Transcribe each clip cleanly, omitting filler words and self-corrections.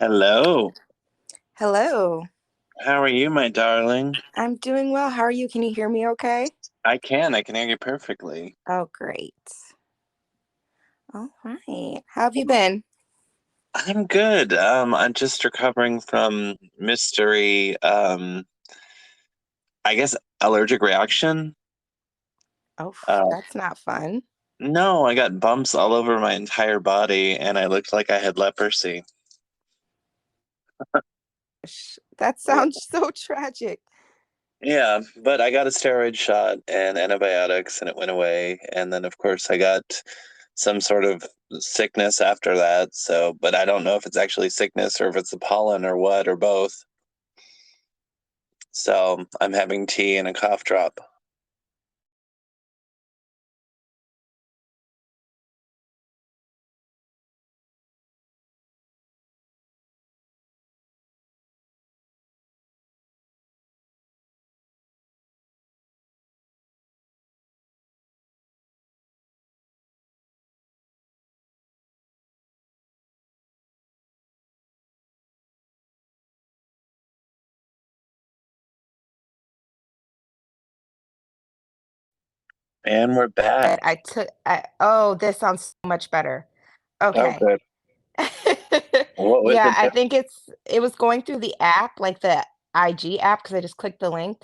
Hello. Hello. How are you, my darling? I'm doing well. How are you? Can you hear me okay? I can hear you perfectly. Oh, great. All right. How have you been? I'm good. I'm just recovering from mystery, I guess allergic reaction. Oh, Uh, that's not fun. no, I got bumps all over my entire body and I looked like I had leprosy. That Yeah. sounds so tragic. Yeah, but I got a steroid shot and antibiotics and it went away. And then of course I got some sort of sickness after that. So, but I don't know if it's actually sickness or if it's the pollen or what or both. So I'm having tea and a cough drop. And we're back. Oh, this sounds so much better. Oh, Okay. good. What was Yeah, it? I think it was going through the app, like the IG app, because I just clicked the link.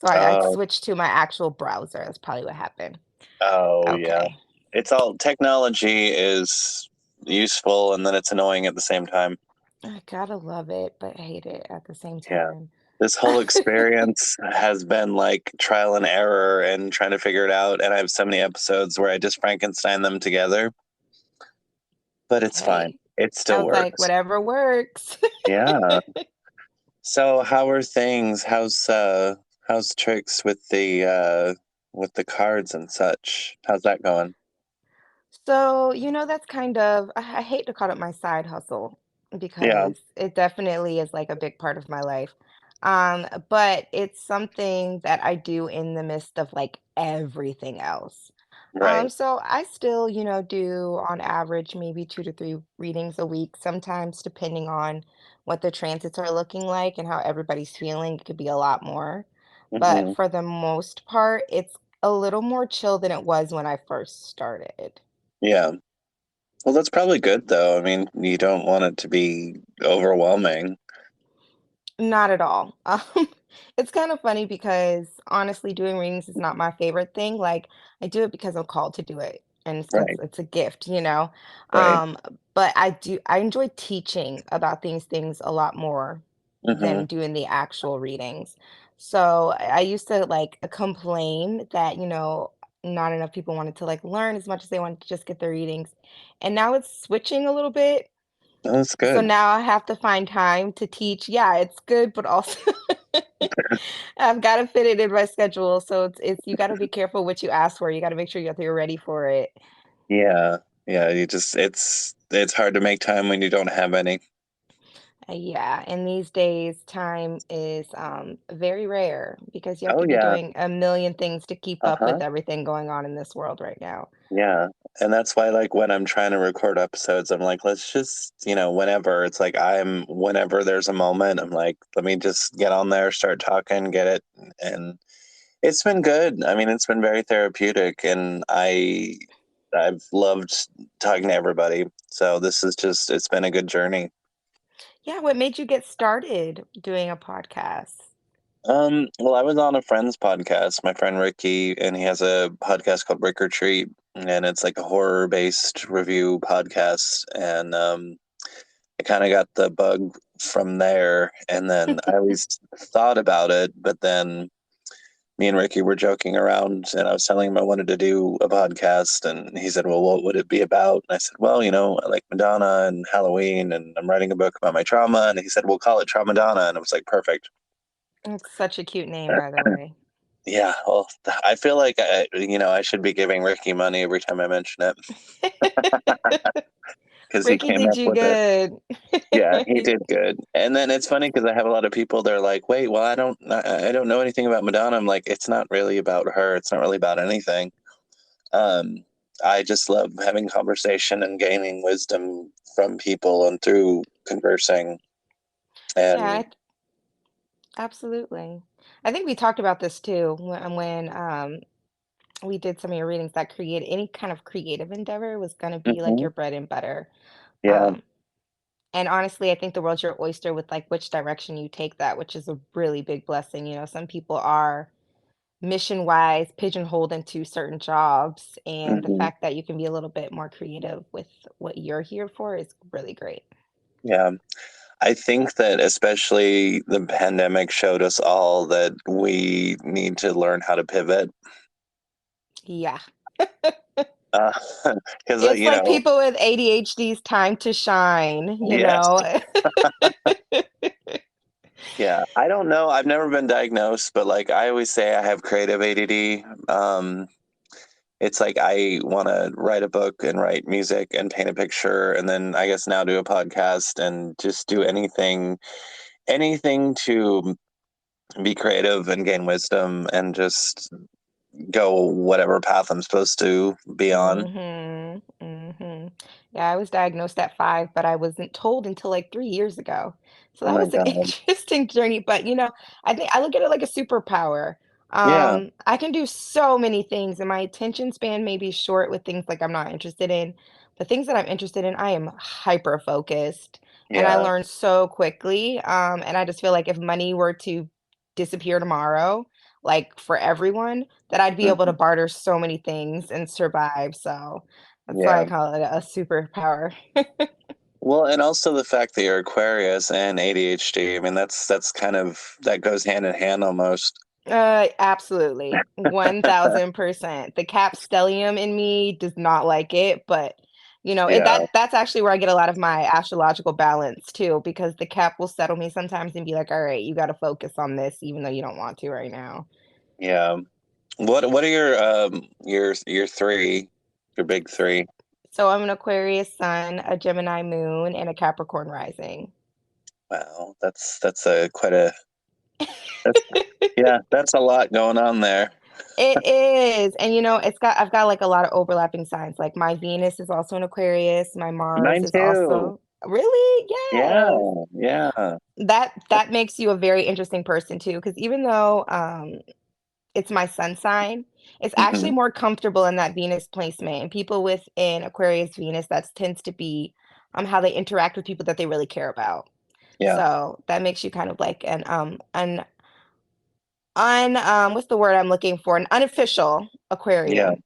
So I Oh, switched to my actual browser. That's probably what happened. oh, yeah. Okay. It's all technology is useful and then it's annoying at the same time. I gotta love it, but hate it at the same Yeah. time. This whole experience has been like trial and error and trying to figure it out. And I have so many episodes where I just Frankenstein them together, but it's fine. Hey, It I still was like, works. whatever works. Yeah. So how are things? How's tricks with the cards and such? How's that going? So, that's kind of, I hate to call it my side hustle Yeah, because it definitely is like a big part of my life. But it's something that I do in the midst of like everything else. right. So I still, do on average maybe 2 to 3 readings a week, sometimes depending on what the transits are looking like and how everybody's feeling. It could be a lot more. But Hmm. for the most part, it's a little more chill than it was when I first started. Yeah. Well, that's probably good though. I mean, you don't want it to be overwhelming. Not at all. It's kind of funny because honestly, doing readings is not my favorite thing. Like, I do it because I'm called to do it, and it's because Right. it's a gift. Right. Um, but I enjoy teaching about these things a lot more Hmm. than doing the actual readings. So I used to like complain that, not enough people wanted to like learn as much as they wanted to just get their readings. And now it's switching a little bit. That's So good. now I have to find time to teach. Yeah, it's good, but also I've got to fit it in my schedule. So it's you got to be careful what you ask for. You got to make sure you're ready for it. Yeah. Yeah. You just it's hard to make time when you don't have any. Yeah, and these days time is very rare because you have Oh to be yeah. doing a million things to keep up Uh-huh. with everything going on in this world right now. Yeah. And that's why, like, when I'm trying to record episodes, I'm like, let's just, whenever it's like whenever there's a moment, I'm like, let me just get on there, start talking, get it. And it's been good. I mean, it's been very therapeutic, and I've loved talking to everybody. So it's been a good journey. Yeah, what made you get started doing a podcast? Well, I was on a friend's podcast, my friend Ricky, and he has a podcast called Rick or Treat, and it's like a horror-based review podcast. And I kind of got the bug from there, and then I always thought about it, but then me and Ricky were joking around, and I was telling him I wanted to do a podcast, and he said, "Well, what would it be about?" And I said, "Well, I like Madonna and Halloween, and I'm writing a book about my trauma." And he said, "We'll call it Tramadonna," and it was like perfect. It's such a cute name, by the way. Yeah, well, I feel like I should be giving Ricky money every time I mention it because he Ricky came did up you with it. good. Yeah, he did good. And then it's funny because I have a lot of people. They're like, "Wait, well, I don't know anything about Madonna." I'm like, "It's not really about her. It's not really about anything." Um, I just love having conversation and gaining wisdom from people and through conversing. Yeah, And absolutely. I think we talked about this too when we did some of your readings that create any kind of creative endeavor was going to be like mhm, your bread and butter. yeah, Um, and honestly, I think the world's your oyster with like which direction you take that, which is a really big blessing. You know, some people are mission wise pigeonholed into certain jobs, and the hmm fact that you can be a little bit more creative with what you're here for is really great. yeah. I think that especially the pandemic showed us all that we need to learn how to pivot. Yeah. Uh, because, It's like people with ADHD's time to shine, you yes, know? yeah. I don't know. I've never been diagnosed, but like I always say, I have creative ADD. It's like I want to write a book and write music and paint a picture, and then I guess now do a podcast and just do anything to be creative and gain wisdom and just go whatever path I'm supposed to be on. Mhm, mhm. Yeah, I was diagnosed at 5, but I wasn't told until, like, 3 years ago. So Oh that my was an God. interesting journey, but, you know, I think I look at it like a superpower. Yeah. I can do so many things, and my attention span may be short with things, like, I'm not interested in. The things that I'm interested in, I am hyper focused, and I Yeah. learn so quickly, and I just feel like if money were to disappear tomorrow, like, for everyone, that I'd be able to Mhm. barter so many things and survive, so that's why I Yeah. call it a superpower. Well, and also the fact that you're Aquarius and ADHD. I mean, that's kind of that goes hand in hand almost. Absolutely, 1000%. The Capstellium in me does not like it, but, you know, Yeah. that's actually where I get a lot of my astrological balance too, because the Cap will settle me sometimes and be like, "Alright, you gotta focus on this even though you don't want to right now." Yeah. What are your three, your big three? So I'm an Aquarius sun, a Gemini moon, and a Capricorn rising. Wow, that's a quite a that's yeah, that's a lot going on there. It is, and, you know, I've got, like, a lot of overlapping signs, like, my Venus is also an Aquarius, my Mars Mine is too. also Really? Yeah, Yes. yeah. That makes you a very interesting person too, because even though, it's my sun sign, it's actually hmm more comfortable in that Venus placement, and people with an Aquarius Venus, that tends to be, how they interact with people that they really care about. Yeah, So, that makes you kind of like an what's the word I'm looking for? An unofficial yeah. Aquarian.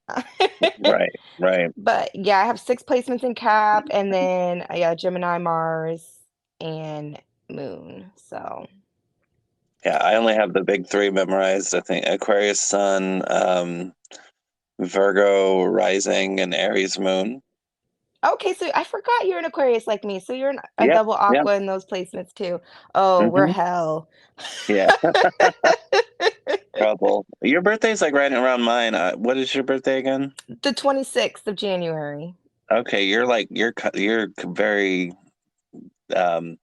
Right, right. But yeah, I have 6 placements in Cap and then, yeah, Gemini, Mars, and Moon. So, Yeah, I only have the big three memorized. I think Aquarius Sun, Virgo Rising, and Aries Moon. okay, so I forgot you're an Aquarius like me. So you're a Yep, double yep. aqua in those placements too. Oh, we're hmm hell. Yeah, trouble. Your birthday's like right around mine. What is your birthday again? The 26th of January. Okay, you're very um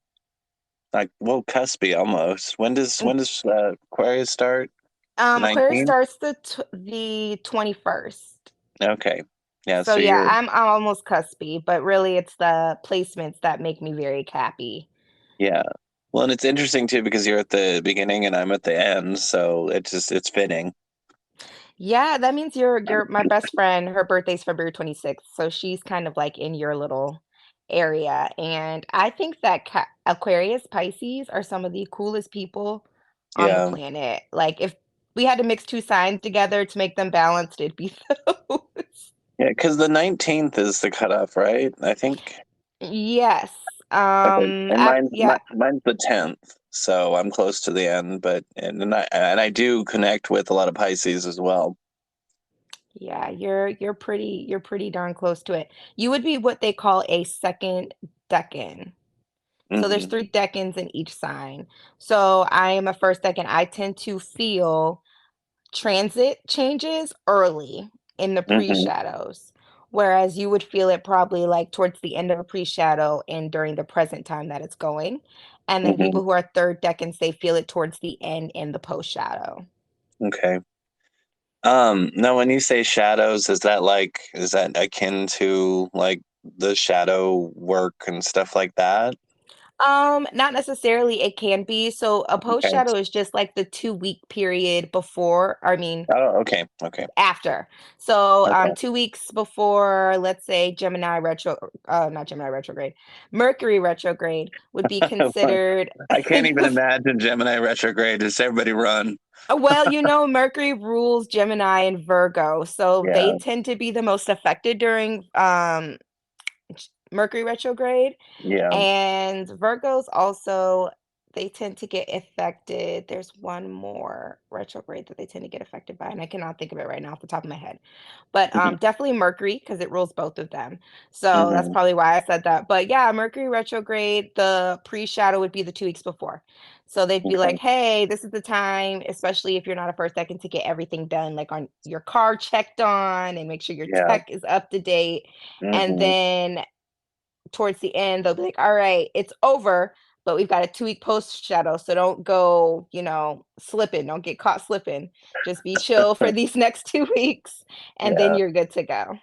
like well cuspy almost. When does Aquarius start? The Aquarius 19th? starts the 21st. Okay. Yeah, So so yeah, you're I'm almost cuspy, but really it's the placements that make me very happy. yeah. Well, and it's interesting too because you're at the beginning and I'm at the end, so it's fitting. Yeah, that means you're my best friend, her birthday's February 26th, so she's kind of like in your little area. And I think that Aquarius, Pisces are some of the coolest people on the Yeah. planet. Like if we had to mix two signs together to make them balanced, it'd be those. Yeah, because the 19th is the cutoff, right? I think. Yes. Okay. And Yeah. mine's the 10th, so I'm close to the end, but and I do connect with a lot of Pisces as well. Yeah, you're pretty darn close to it. You would be what they call a second decan. So there's hmm 3 decans in each sign. So I am a first decan. I tend to feel transit changes early in the hmm pre-shadows, whereas you would feel it probably like towards the end of a pre-shadow and during the present time that it's going. And then hmm people who are third decans, they feel it towards the end in the post-shadow. Okay. No, when you say shadows, is that akin to like the shadow work and stuff like that? Not necessarily, it can be. So a post Okay. shadow is just like the 2-week period before, I mean, Oh, okay. Okay. after. So, Okay. 2 weeks before, let's say Gemini retro not Gemini retrograde, Mercury retrograde would be considered I can't even imagine Gemini retrograde. Just everybody run. well, Mercury rules Gemini and Virgo, so they Yeah. tend to be the most affected during, Mercury retrograde. Yeah. And Virgos also, they tend to get affected. There's one more retrograde that they tend to get affected by, and I cannot think of it right now off the top of my head. But Hmm. definitely Mercury because it rules both of them. So that's Hmm. probably why I said that. But yeah, Mercury retrograde, the pre-shadow would be the 2 weeks before. So they'd be Okay. like, "Hey, this is the time, especially if you're not a first second, to get everything done, like on your car checked on, and make sure your Yeah. tech is up to date." And Hmm. then towards the end, they'll be like, "All right, it's over, but we've got a 2-week post shadow, so don't go, slipping. Don't get caught slipping. Just be chill for these next 2 weeks, and then Yeah. you're good to go."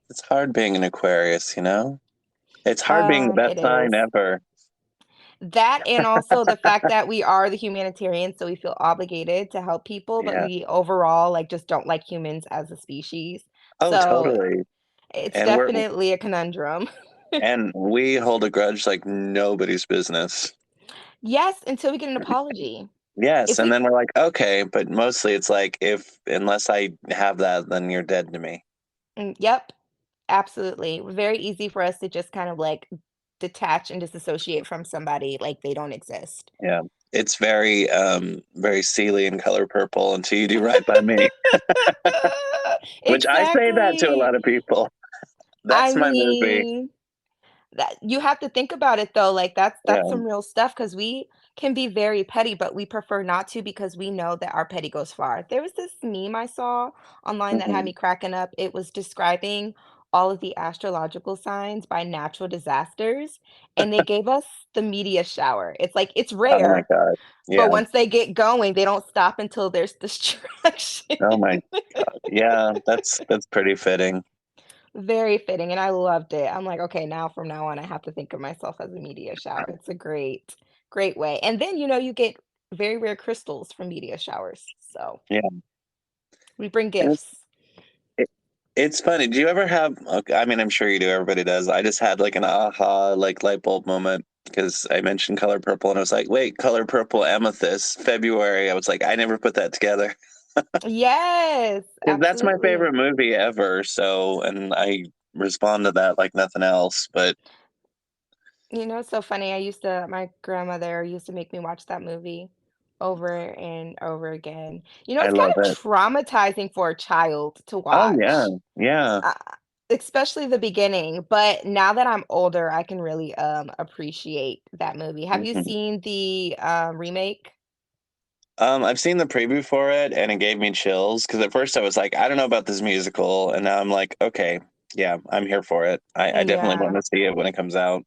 It's hard being an Aquarius, you know? It's hard being the best It sign is. ever. That and also the fact that we are the humanitarians, so we feel obligated to help people, but Yeah. we overall, like, just don't like humans as a species. Oh, So totally. it's And definitely a conundrum. we hold a grudge like nobody's business. Yes, until we get an apology. Yes, If and we then we're like, okay, but mostly it's like if unless I have that, then you're dead to me. Yep. Absolutely. Very easy for us to just kind of like detach and disassociate from somebody like they don't exist. Yeah. It's very Sealy in Color Purple until you do right by me. Which I say that to a Exactly. lot of people. I That's my movie. mean, that you have to think about it though, like that's Yeah. some real stuff because we can be very petty, but we prefer not to because we know that our petty goes far. There was this meme I saw online that had Hmm. me cracking up. It was describing all of the astrological signs by natural disasters, and they gave us the media shower. It's like it's Oh my rare, God. but Yeah. once they get going, they don't stop until there's destruction. Oh my God. Yeah, that's pretty fitting. Very fitting, and I loved it. I'm like, "Okay, now from now on, I have to think of myself as a media shower." It's a great, great way. And then, you get very rare crystals from media showers. So Yeah. we bring And gifts. it, it's funny. Do you ever have, okay, I mean, I'm sure you do, everybody does. I just had like an aha, like light bulb moment because I mentioned Color Purple and I was like, wait, Color Purple Amethyst, February. I was like, I never put that together. Yes, Because that's my absolutely. favorite movie ever. So, and I respond to that like nothing else. But It's so funny. My grandmother used to make me watch that movie over and over again. I It's kind love of it. traumatizing for a child to Oh yeah, watch. yeah. Uh, Especially the beginning, but now that I'm older, I can really, appreciate that movie. Have you Mhm. seen the, remake? I've seen the preview for it, and it gave me chills because at first I was like, I don't know about this musical, and now I'm like, okay, yeah, I'm here for it. I definitely want Yeah. to see it when it comes out.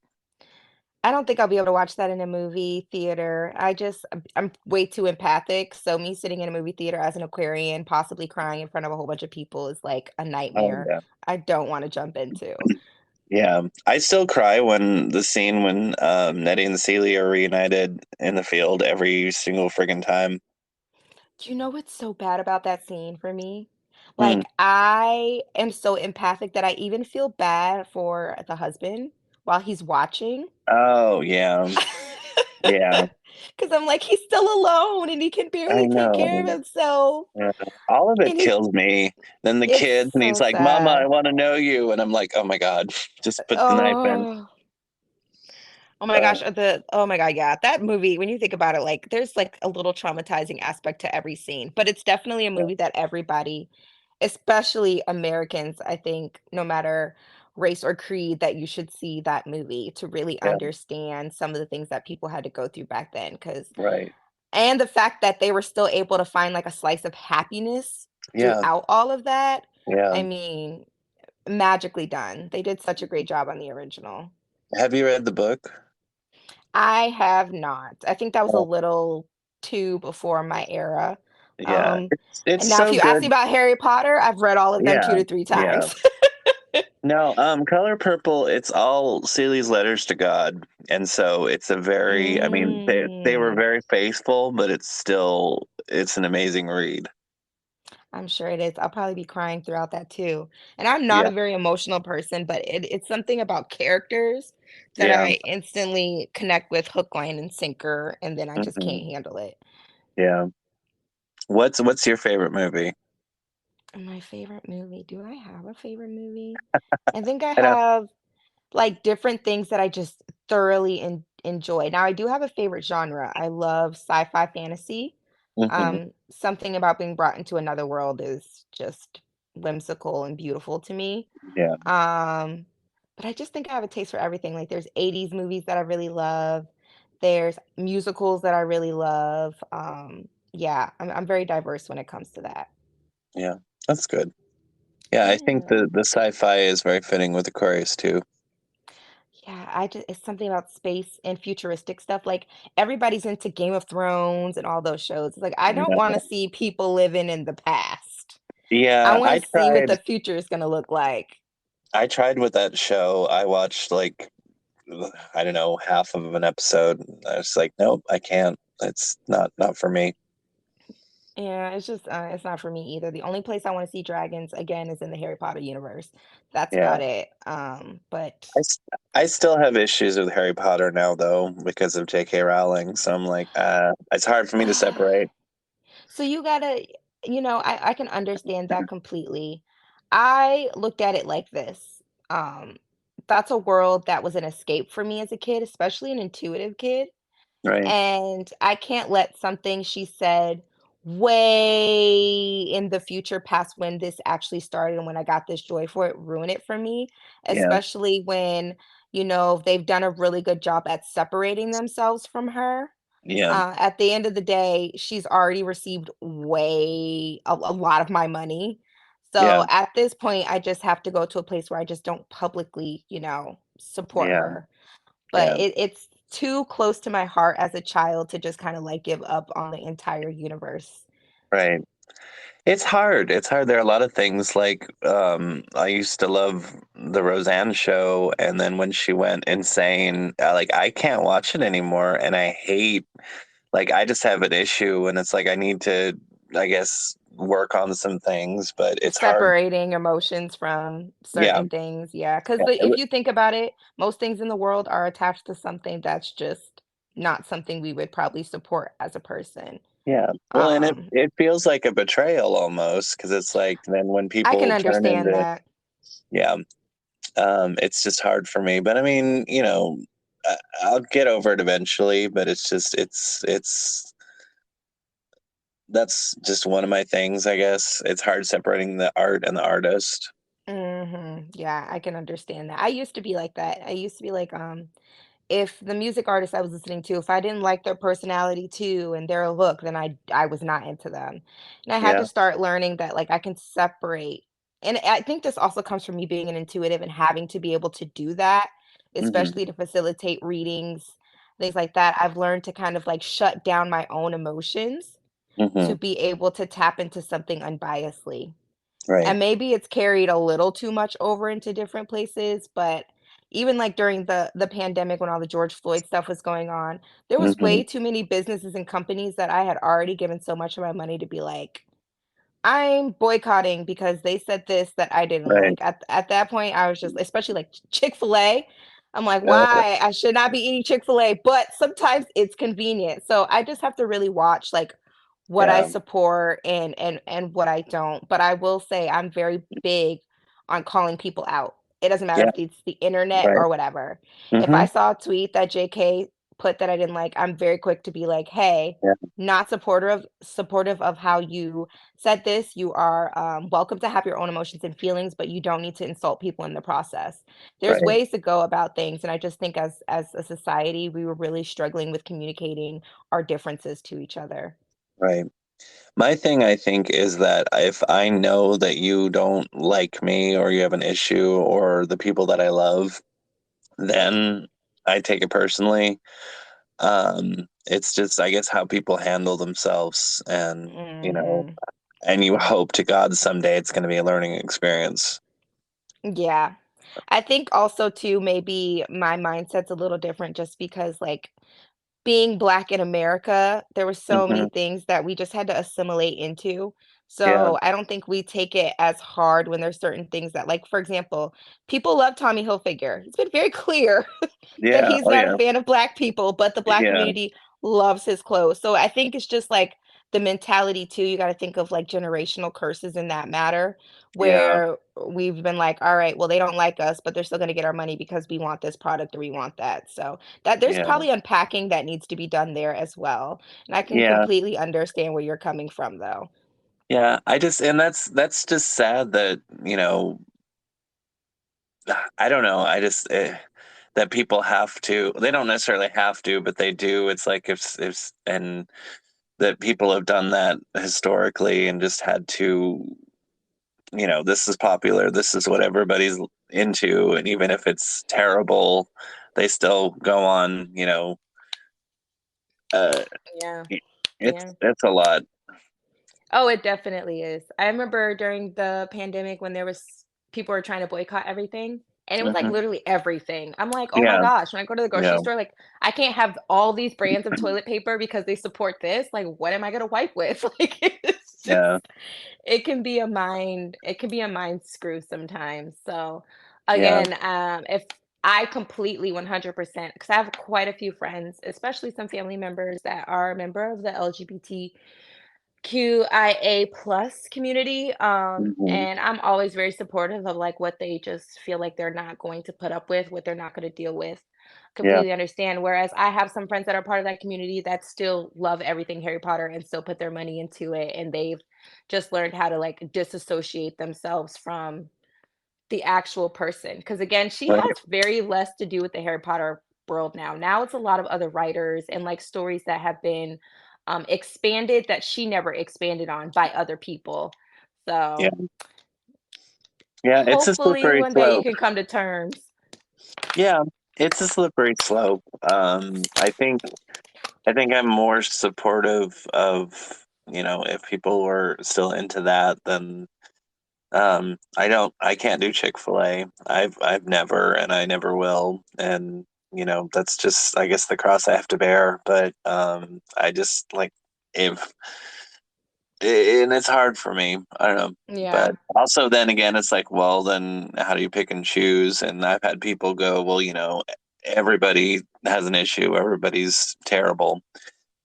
I don't think I'll be able to watch that in a movie theater. I'm way too empathic, so me sitting in a movie theater as an Aquarian, possibly crying in front of a whole bunch of people is like a Oh nightmare yeah, I don't wanna jump into. yeah. I still cry when the scene when Nettie and Celia are reunited in the field every single friggin' time. Do you know what's so bad about that scene for me? Mm. Like, I am so empathic that I even feel bad for the husband while he's watching. Oh yeah, yeah. 'Cause I'm like, he's still alone and he can I barely take care of know. himself. Yeah. All of it And he kills me. Then the It's kids, and he's so like, "Mama, I sad. want to know you," and I'm like, "Oh my God, just put the knife in." Oh. Oh my Uh, gosh, oh my god, yeah, that movie, when you think about it, like, there's, like, a little traumatizing aspect to every scene, but it's definitely a yeah, movie that everybody, especially Americans, I think, no matter race or creed, that you should see that movie to really yeah, understand some of the things that people had to go through back then. Because right. and the fact that they were still able to find, like, a slice of happiness Yeah, throughout all of that, yeah. I mean, magically done. They did such a great job on the original. Have you read the book? I have not. I think that was a Oh, little too before my era, Yeah, Um, it's and now if so you ask me good. about Harry Potter, I've read all of them Yeah, 2 to 3 yeah. times. No, Color Purple, it's all Celia's letters to God. And so it's a very, I mean, they were Mm, very faithful, but it's an amazing read. I'm sure it is. I'll probably be crying throughout that too. And I'm not Yeah, a very emotional person, but it's something about characters that yeah, I instantly connect with hook, line, and sinker, and then I just hmm can't handle it. yeah. What's your favorite movie? My favorite movie. Do I have a favorite movie? I think I I know. have like different things that I just thoroughly enjoy. Now, I do have a favorite genre. I love sci-fi fantasy. Hmm. Something about being brought into another world is just whimsical and beautiful to me. Yeah, Um, but I just think I have a taste for everything. Like there's 80s movies that I really love. There's musicals that I really love. Yeah, I'm very diverse when it comes to that. yeah. That's good. Yeah, I think Yeah. the sci-fi is very fitting with Aquarius too. Yeah, I just it's something about space and futuristic stuff. Like everybody's into Game of Thrones and all those shows. It's like I don't want to Yeah, see people living in the past. I yeah, want to see what the future is going to look like. I tried with that show. I watched like I don't know, half of an episode. I was like, nope, I can't. It's not for me. Yeah, it's just it's not for me either. The only place I want to see dragons again is in the Harry Potter universe. That's Yeah. about it. But I, s- I still have issues with Harry Potter now though because of J.K. Rowling. So I'm like, it's hard for me to separate. so you gotta, I can understand that completely. I looked at it like this. Um, that's a world that was an escape for me as a kid, especially an intuitive kid. Right. And I can't let something she said way in the future past when this actually started and when I got this joy for it ruin it for me, Yeah. especially when, they've done a really good job at separating themselves from her. Yeah. At the end of the day, she's already received a lot of my money. Yeah. So at this point, I just have to go to a place where I just don't publicly, support Yeah. her. But Yeah. it's too close to my heart as a child to just kind of like give up on the entire universe. Right. It's hard. It's hard. There are a lot of things like I used to love the Roseanne show, and then when she went insane, like I can't watch it anymore, and I hate like I just have an issue, and it's like I need to, I guess, work on some things, but it's hard. Separating emotions from Yeah. certain things, yeah, because Yeah. if you think about it, most things in the world are attached to something that's just not something we would probably support as a person. Yeah. Well, and Um, it feels like a betrayal almost because it's like then when I can people turn understand into, that. yeah, it's just hard for me. But I mean, I'll get over it eventually. But it's just it's that's just one of my things, I guess. It's hard separating the art and the artist. Yeah, I can understand that. I used to be like that. I used to be like, if the music artist I was listening to, if I didn't like their personality too and their look, then I was not into them. And I had Yeah. to start learning that like I can separate. And I think this also comes from me being an intuitive and having to be able to do that, Hmm. especially to facilitate readings, things like that. I've learned to kind of like shut down my own emotions Hmm. to be able to tap into something unbiasedly. Right. And maybe it's carried a little too much over into different places, but even, like, during the pandemic when all the George Floyd stuff was going on, there was Hmm. way too many businesses and companies that I had already given so much of my money to be like, I'm boycotting because they said this that I didn't Right. like. At that point, I was just especially like Chick-fil-A. I'm like, Uh, why? I should not be eating Chick-fil-A, but sometimes it's convenient. So I just have to really watch like what I yeah. support and what I don't. But I will say I'm very big on calling people out. It doesn't matter Yeah. if it's the internet Right. or whatever. If Hmm. I saw a tweet that JK put that I didn't like, I'm very quick to be like, hey, Yeah. not supportive of how you said this. You are welcome to have your own emotions and feelings, but you don't need to insult people in the process. There's Right. ways to go about things, and I just think as a society, we were really struggling with communicating our differences to each other. Right. My thing, I think, is that if I know that you don't like me or you have an issue or the people that I love, then I take it personally. It's just, I guess, how people handle themselves, and Mhm. and you hope to God someday it's going to be a learning experience. Yeah. I think also too, maybe my mindset's a little different just because, like, being Black in America, there were so many Hmm. things that we just had to assimilate into. Yeah, So, I don't think we take it as hard when there's certain things that, like, for example, people love Tommy Hilfiger. It's been very clear that yeah, he's oh not a yeah, fan of Black people, but the Black yeah, community loves his clothes. So, I think it's just, like, the mentality too, you gotta think of, like, generational curses in that matter, yeah, where we've been like, "Alright, well, they don't like us, but they're still gonna get our money because we want this product or we want that." So, that there's yeah, probably unpacking that needs to be done there as well, and I can yeah, completely understand where you're coming from, though. yeah. I just, and that's just sad that, I don't know. I just that people have to. They don't necessarily have to, but they do. It's like if and that people have done that historically and just had to. This is popular. This is what everybody's into, and even if it's terrible, they still go on. Uh, Yeah, yeah. it's a lot. Oh, it definitely is. I remember during the pandemic when there was people were trying to boycott everything, and it was like Hmm. literally everything. I'm like, "Oh my Yeah, gosh, when I go to the grocery yeah, store, like I can't have all these brands of toilet paper because they support this. Like, what am I gonna wipe with?" Like it's yeah, just it can be a mind screw sometimes. So yeah. again, if I completely 100% because I have quite a few friends, especially some family members that are a member of the LGBT QIA plus community. Hmm. And I'm always very supportive of like what they just feel like they're not going to put up with, what they're not going to deal with. Yeah, Completely understand. Whereas I have some friends that are part of that community that still love everything Harry Potter and still put their money into it. And they've just learned how to like disassociate themselves from the actual person. Because again, she right. has very less to do with the Harry Potter world now. Now it's a lot of other writers and like stories that have been expanded that she never expanded on by other people. Yeah, So yeah. It's a hopefully slippery one day you slope. can come to terms. Yeah, it's a slippery slope. I think I'm more supportive of, if people were still into that, then I can't do Chick-fil-A. I've never, and I never will. And, that's just, I guess, the cross I have to bear. But I just like, if and it's hard for me. I don't know. But Yeah. also then again, it's like, well, then how do you pick and choose? And I've had people go, well, everybody has an issue, everybody's terrible.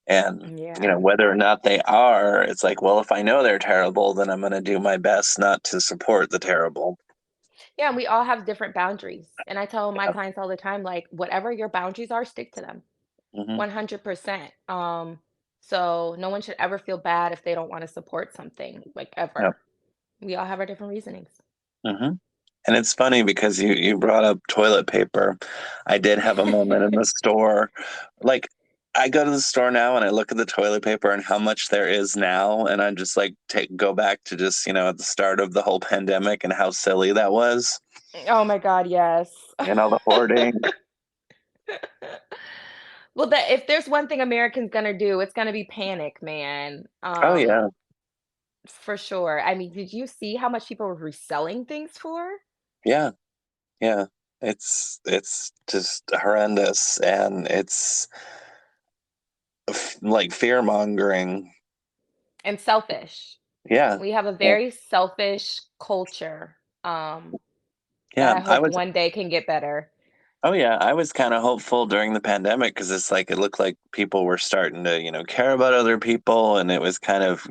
And, Yeah. whether or not they are, it's like, well, if I know they're terrible, then I'm going to do my best not to support the terrible. Yeah, and we all have different boundaries. And I tell my Yeah. clients all the time, like, whatever your boundaries are, stick to them. Hmm. 100%. So no one should ever feel bad if they don't want to support something, like Yeah. ever. We all have our different reasonings. Hmm. And it's funny because you brought up toilet paper. I did have a moment in the store. Like, I go to the store now and I look at the toilet paper and how much there is now, and I just like go back to just, at the start of the whole pandemic and how silly that was, Oh my God, yes. the hoarding. Well, that if there's one thing Americans gonna do, it's gonna be panic, man. Oh yeah. For sure. I mean, did you see how much people were reselling things for? Yeah. Yeah. It's just horrendous, and it's like fear mongering. And selfish. Yeah. We have a Yeah. very selfish culture, that Yeah. I I hope was one day can get better. Oh yeah, I was kind of hopeful during the pandemic because it's like it looked like people were starting to, care about other people, and it was kind of,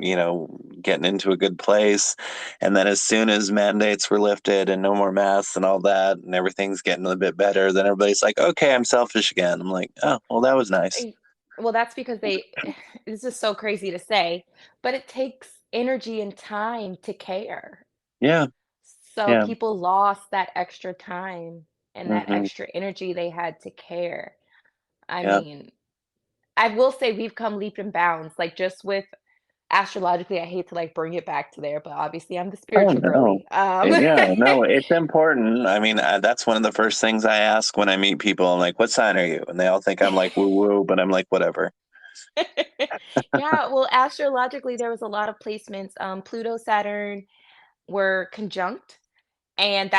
getting into a good place. And then as soon as mandates were lifted and no more masks and all that, and everything's getting a bit better, then everybody's like, "Okay, I'm selfish again." I'm like, "Oh, well, that was nice." Eh, well, that's because they this is so crazy to say, but it takes energy and time to care. Yeah, So yeah, people lost that extra time and that hmm, extra energy they had to care. I yeah, mean, I will say we've come leap and bounds, like, just with astrologically, I hate to like bring it back to there, but obviously I'm the Oh spiritual no. girly. Yeah, no, it's important. I mean, that's one of the first things I ask when I meet people. I'm like, "What sign are you?" And they all think I'm like woo woo, but I'm like, whatever. Yeah, well, astrologically, there was a lot of placements. Pluto, Saturn were conjunct, and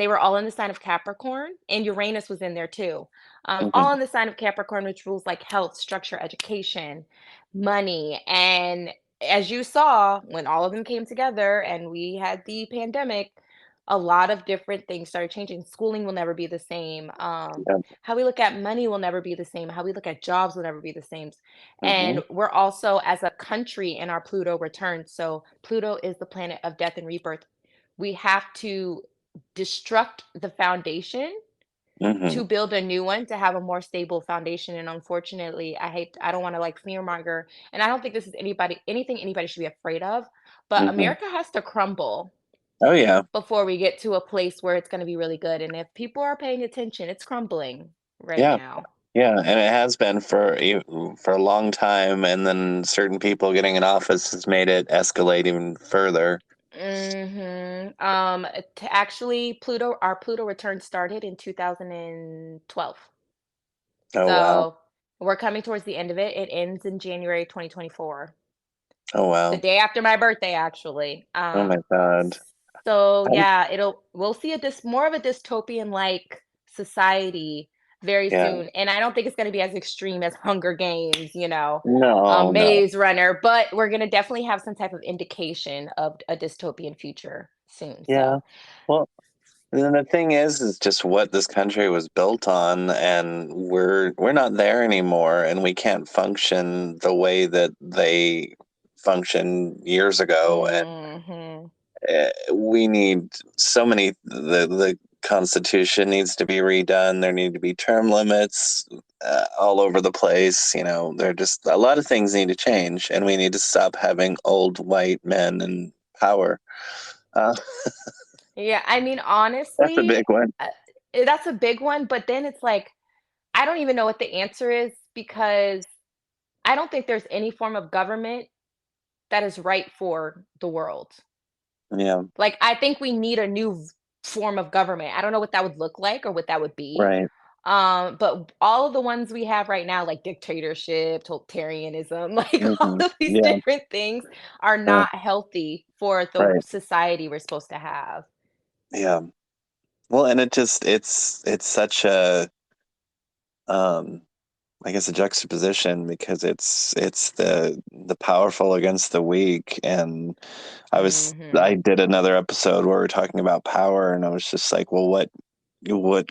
they were all in the sign of Capricorn, and Uranus was in there too. All Hmm. in the sign of Capricorn, which rules like health, structure, education, money. And as you saw, when all of them came together and we had the pandemic, a lot of different things started changing. Schooling will never be the same. Yeah. How we look at money will never be the same. How we look at jobs will never be the same. Hmm. And we're also, as a country, in our Pluto return. So Pluto is the planet of death and rebirth. We have to destruct the foundation Hmm. to build a new one to have a more stable foundation. And unfortunately, I don't want to like fearmonger, and I don't think this is anything anybody should be afraid of, but Hmm. America has to crumble Oh yeah. before we get to a place where it's going to be really good. And if people are paying attention, it's crumbling right Yeah. now. Yeah, and it has been for a long time, and then certain people getting in office has made it escalate even further. To actually our Pluto return started in 2012. Oh wow. So we're coming towards the end of it. It ends in January 2024, Oh the wow. day after my birthday, actually. Oh my God. So I, yeah, we'll see more of a dystopian like society very yeah. soon. And I don't think it's going to be as extreme as Hunger Games, No, no. Maze Runner, but we're going to definitely have some type of indication of a dystopian future soon. Yeah. So Well, then the thing is just what this country was built on, and we're not there anymore, and we can't function the way that they functioned years ago. mhm. We need so many. The Constitution needs to be redone. There need to be term limits all over the place. There just a lot of things need to change, and we need to stop having old white men in power. Uh, Yeah, I mean, that's a big honestly, one. that's a big one, but then it's like, I don't even know what the answer is because I don't think there's any form of government that is right for the world. Yeah. Like, I think we need a new form of government. I don't know what that would look like or what that would be. Right. But all of the ones we have right now, like dictatorship, totalitarianism, like all Hmm. of these Yeah. different things are Uh, not healthy for the right. society we're supposed to have. Yeah. Well, and it's such a um I guess a juxtaposition because it's the powerful against the weak. And I Mhm. did another episode where we're talking about power, and I was just like, well, what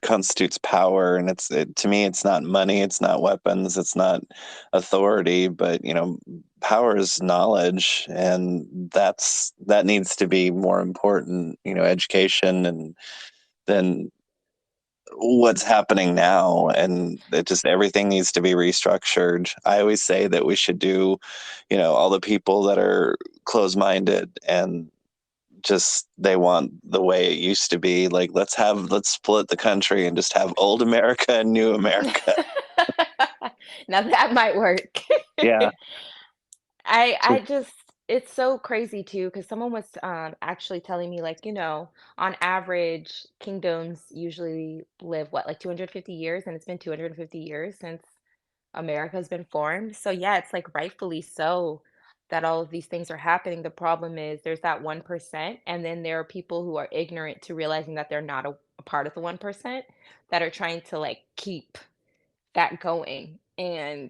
constitutes power? And to me, it's not money, it's not weapons, it's not authority, but power is knowledge, and that needs to be more important, education, and then what's happening now. And it just everything needs to be restructured. I always say that we should do, all the people that are closed-minded and just they want the way it used to be, like let's split the country and just have old America and new America. Now that might work. Yeah. I just it's so crazy too because someone was actually telling me like on average kingdoms usually live what like 250 years, and it's been 250 years since America's been formed. So yeah, it's like rightfully so that all of these things are happening. The problem is there's that 1%, and then there are people who are ignorant to realizing that they're not a part of the 1% that are trying to like keep that going. And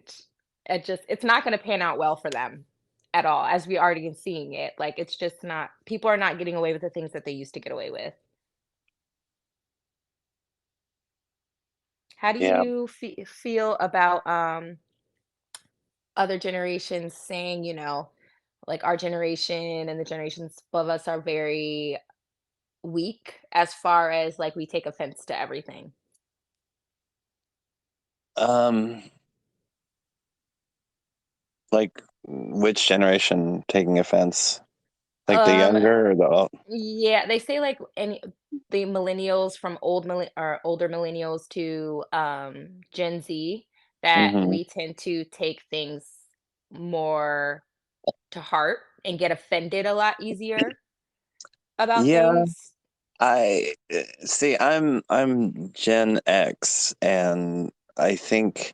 it's not going to pan out well for them at all, as we already are seeing it. Like it's just not people are not getting away with the things that they used to get away with. How do Yeah. you feel about other generations saying, like our generation and the generations above us are very weak as far as like we take offense to everything? um like which generation taking offense, like the Um, younger or the old? yeah, they say like the millennials from or older millennials to Gen Z that Hmm. we tend to take things more. to heart and get offended a lot easier about Yeah, things. I see. I'm Gen X, and I think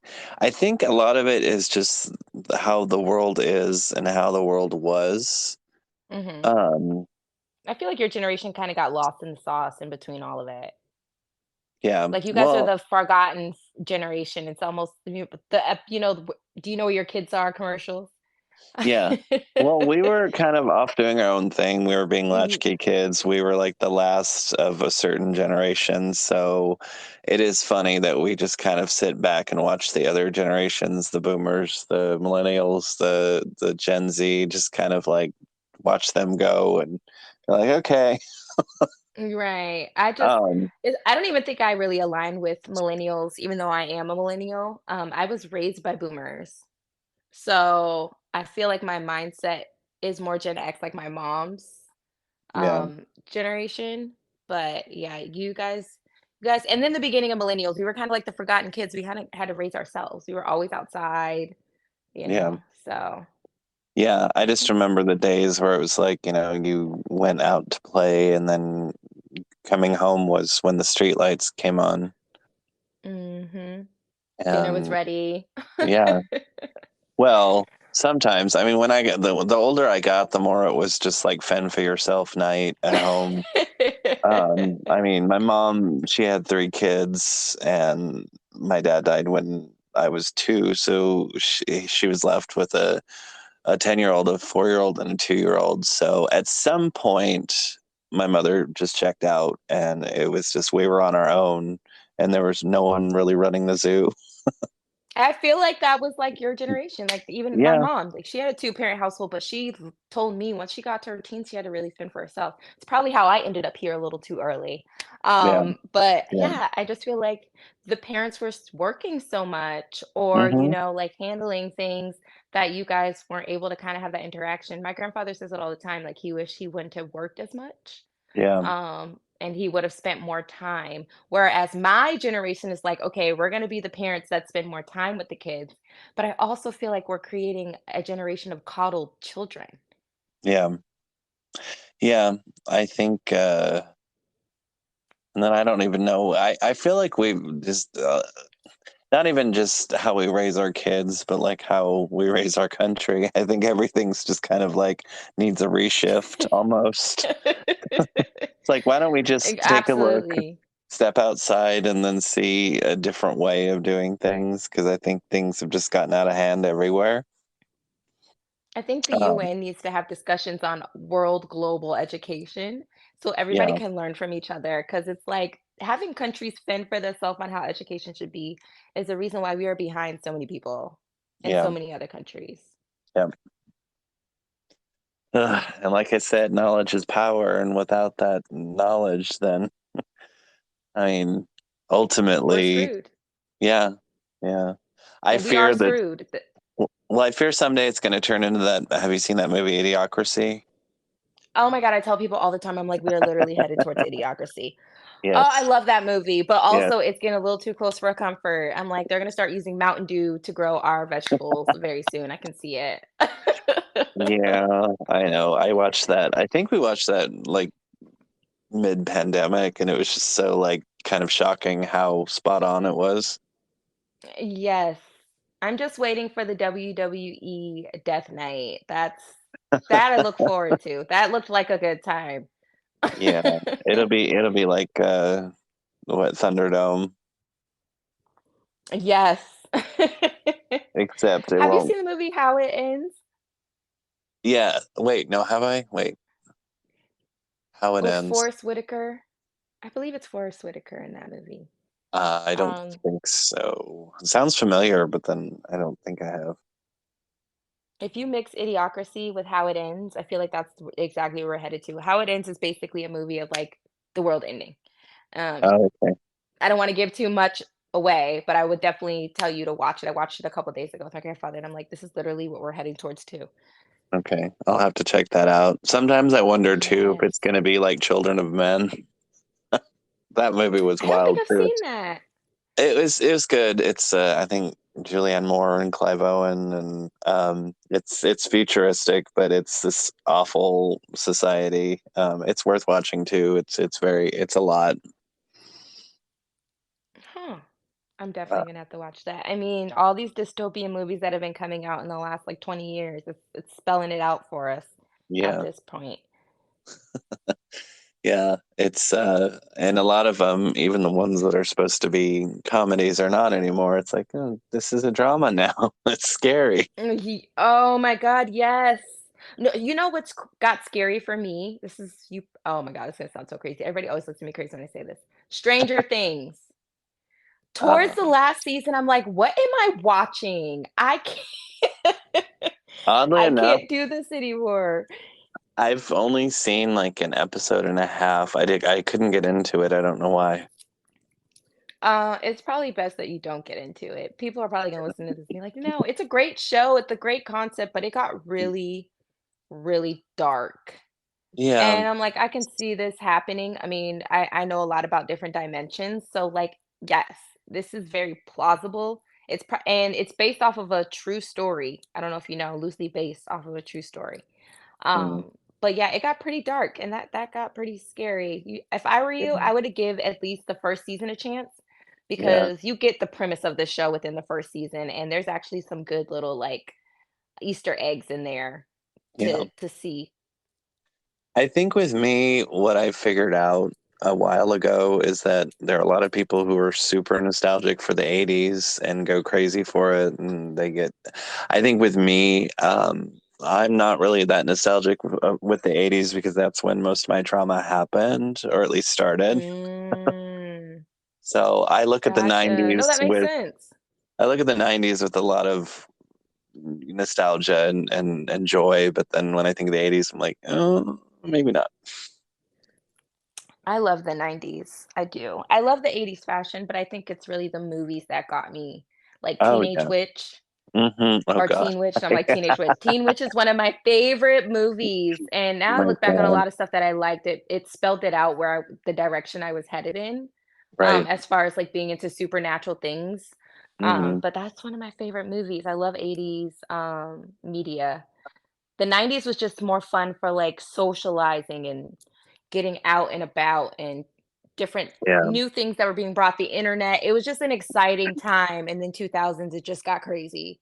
a lot of it is just how the world is and how the world was. Mhm. Um, I feel like your generation kinda got lost in the sauce in between all of it. yeah. Like, you guys are Well, the forgotten generation. It's almost "Do you know where your kids are?" commercials. yeah. Well, we were kind of off doing our own thing. We were being Ye latchkey kids. We were like the last of a certain generation. So it is funny that we just kind of sit back and watch the other generations, the boomers, the millennials, the Gen Z, just kind of like watch them go and you're like, okay. Right. Um, I don't even think I really align with millennials, even though I am a millennial. I was raised by boomers. So, I feel like my mindset is more Gen X, like my mom's, yeah, generation. But, yeah, you guys and then the beginning of millennials, we were kinda like the forgotten kids. We hadn't had to raise ourselves. We were always outside, yeah. so Yeah, I just remember the days where it was like, you went out to play and then coming home was when the street lights came on. Mhm. Dinner was And ready. yeah, well, sometimes, I mean, when I get the older I got, the more it was just like fend for yourself night at home. I mean, my mom, she had three kids, and my dad died when I was two, so she was left with a 10-year-old, a 4-year-old, and a 2-year-old. So at some point, my mother just checked out, and it was just we were on our own, and there was no one really running the zoo. I feel like that was, like, your generation, like, even my Yeah, mom, like, she had a two-parent household, but she told me once she got to her teens, she had to really fend for herself. It's probably how I ended up here a little too early. yeah, But yeah. yeah, I just feel like the parents were working so much or, Hmm. like, handling things that you guys weren't able to kinda have that interaction. My grandfather says it all the time, like, he wished he wouldn't have worked as much. Yeah, And he would have spent more time. Whereas my generation is like, okay, we're going to be the parents that spend more time with the kids. But I also feel like we're creating a generation of coddled children. yeah, yeah. I think, and then I don't even know. I feel like we've just not even just how we raise our kids, but like how we raise our country. I think everything's just kind of like needs a reshift almost. It's like, why don't we just take a look, Absolutely. step outside, and then see a different way of doing things? Because I think things have just gotten out of hand everywhere. I think the Um, UN needs to have discussions on world global education so everybody yeah, can learn from each other. Because it's like having countries fend for themselves on how education should be is the reason why we are behind so many people in yeah, so many other countries. yeah. And like I said, knowledge is power, and without that knowledge, then I mean, We're ultimately, screwed. yeah, yeah. I And we are fear that. screwed. Well, I fear someday it's going to turn into that. Have you seen that movie, Idiocracy? Oh my god, I tell people all the time, I'm like, "We are literally headed towards idiocracy." Oh, I Yes, love that movie, but yes, also it's getting a little too close for comfort. I'm like, they're gonna start using Mountain Dew to grow our vegetables very soon. I can see it. yeah. I know. I watched that. I think we watched that like mid-pandemic, and it was just so like kind of shocking how spot on it was. Yes. I'm just waiting for the WWE Death Night. That I look forward to. That looked like a good time. Yeah, it'll be like what Thunderdome, Yes. except it Have you won't. seen the movie How It Ends? Yeah. Wait. No. Have I? Wait. How it With ends? Forest Whitaker? I believe it's Forest Whitaker in that movie. I don't Um, think so. It sounds familiar, but then I don't think I have. if you mix Idiocracy with How It Ends, I feel like that's exactly where we're headed to. How It Ends is basically a movie of like the world ending. Um, Oh, okay. I don't want to give too much away, but I would definitely tell you to watch it. I watched it a couple days ago with my grandfather, and I'm like, this is literally what we're heading towards too. Okay, I'll have to check that out. Sometimes I wonder too if it's Yes. going to be like Children of Men. That movie was I don't think wild I've too. seen that. It was good. It's I think Julianne Moore and Clive Owen, and it's futuristic, but it's this awful society. It's worth watching too. It's a lot. Huh. I'm Uh, definitely gonna have to watch that. I mean, all these dystopian movies that have been coming out in the last like 20 years, it's spelling it out for us at yeah, this point. yeah. It's and a lot of them, even the ones that are supposed to be comedies, are not anymore. It's like, oh, this is a drama now. It's scary. Oh my God, yes. No, you know what's got scary for me? This is you. Oh my God, it's gonna sound so crazy. Everybody always looks at me crazy when I say this. Stranger Things. Towards Uh, the last season, I'm like, what am I watching? I can't. Oddly I enough, can't do this anymore. I've only seen like an episode and a half. I couldn't get into it. I don't know why. It's probably best that you don't get into it. People are probably gonna listen to this and be like, no, it's a great show, it's a great concept, but it got really, really dark. Yeah, And I'm like, I can see this happening. I mean, I know a lot about different dimensions, so like, yes, this is very plausible. And it's based off of a true story. I don't know if you know, loosely based off of a true story. mm, But yeah, it got pretty dark and that got pretty scary. If I were you, I would have give at least the first season a chance yeah, because you get the premise of the show within the first season, and there's actually some good little like Easter eggs in there yeah. to see. I think with me, what I figured out a while ago is that there are a lot of people who are super nostalgic for the 80s and go crazy for it. And I think with me, I'm not really that nostalgic with the 80s because that's when most of my trauma happened, or at least started. Mm, So gotcha. No, that makes sense. I look at the 90s with a lot of nostalgia and joy. But then when I think of the 80s, I'm like, oh, maybe not. I love the 90s. I do. I love the 80s fashion, but I think it's really the movies that got me. Like Oh, Teenage yeah. Witch Oh or God, Teen Witch. I'm like Teenage Witch. Teen Witch is one of my favorite movies. And now I my look back on a God. lot of stuff that I liked. It spelled it out the direction I was headed in, Right. as far as like being into supernatural things. Hmm. But that's one of my favorite movies. I love 80s media. The 90s was just more fun for like socializing and getting out and about and different Yeah. new things that were being brought, the internet. It was just an exciting time. And then 2000s, it just got crazy.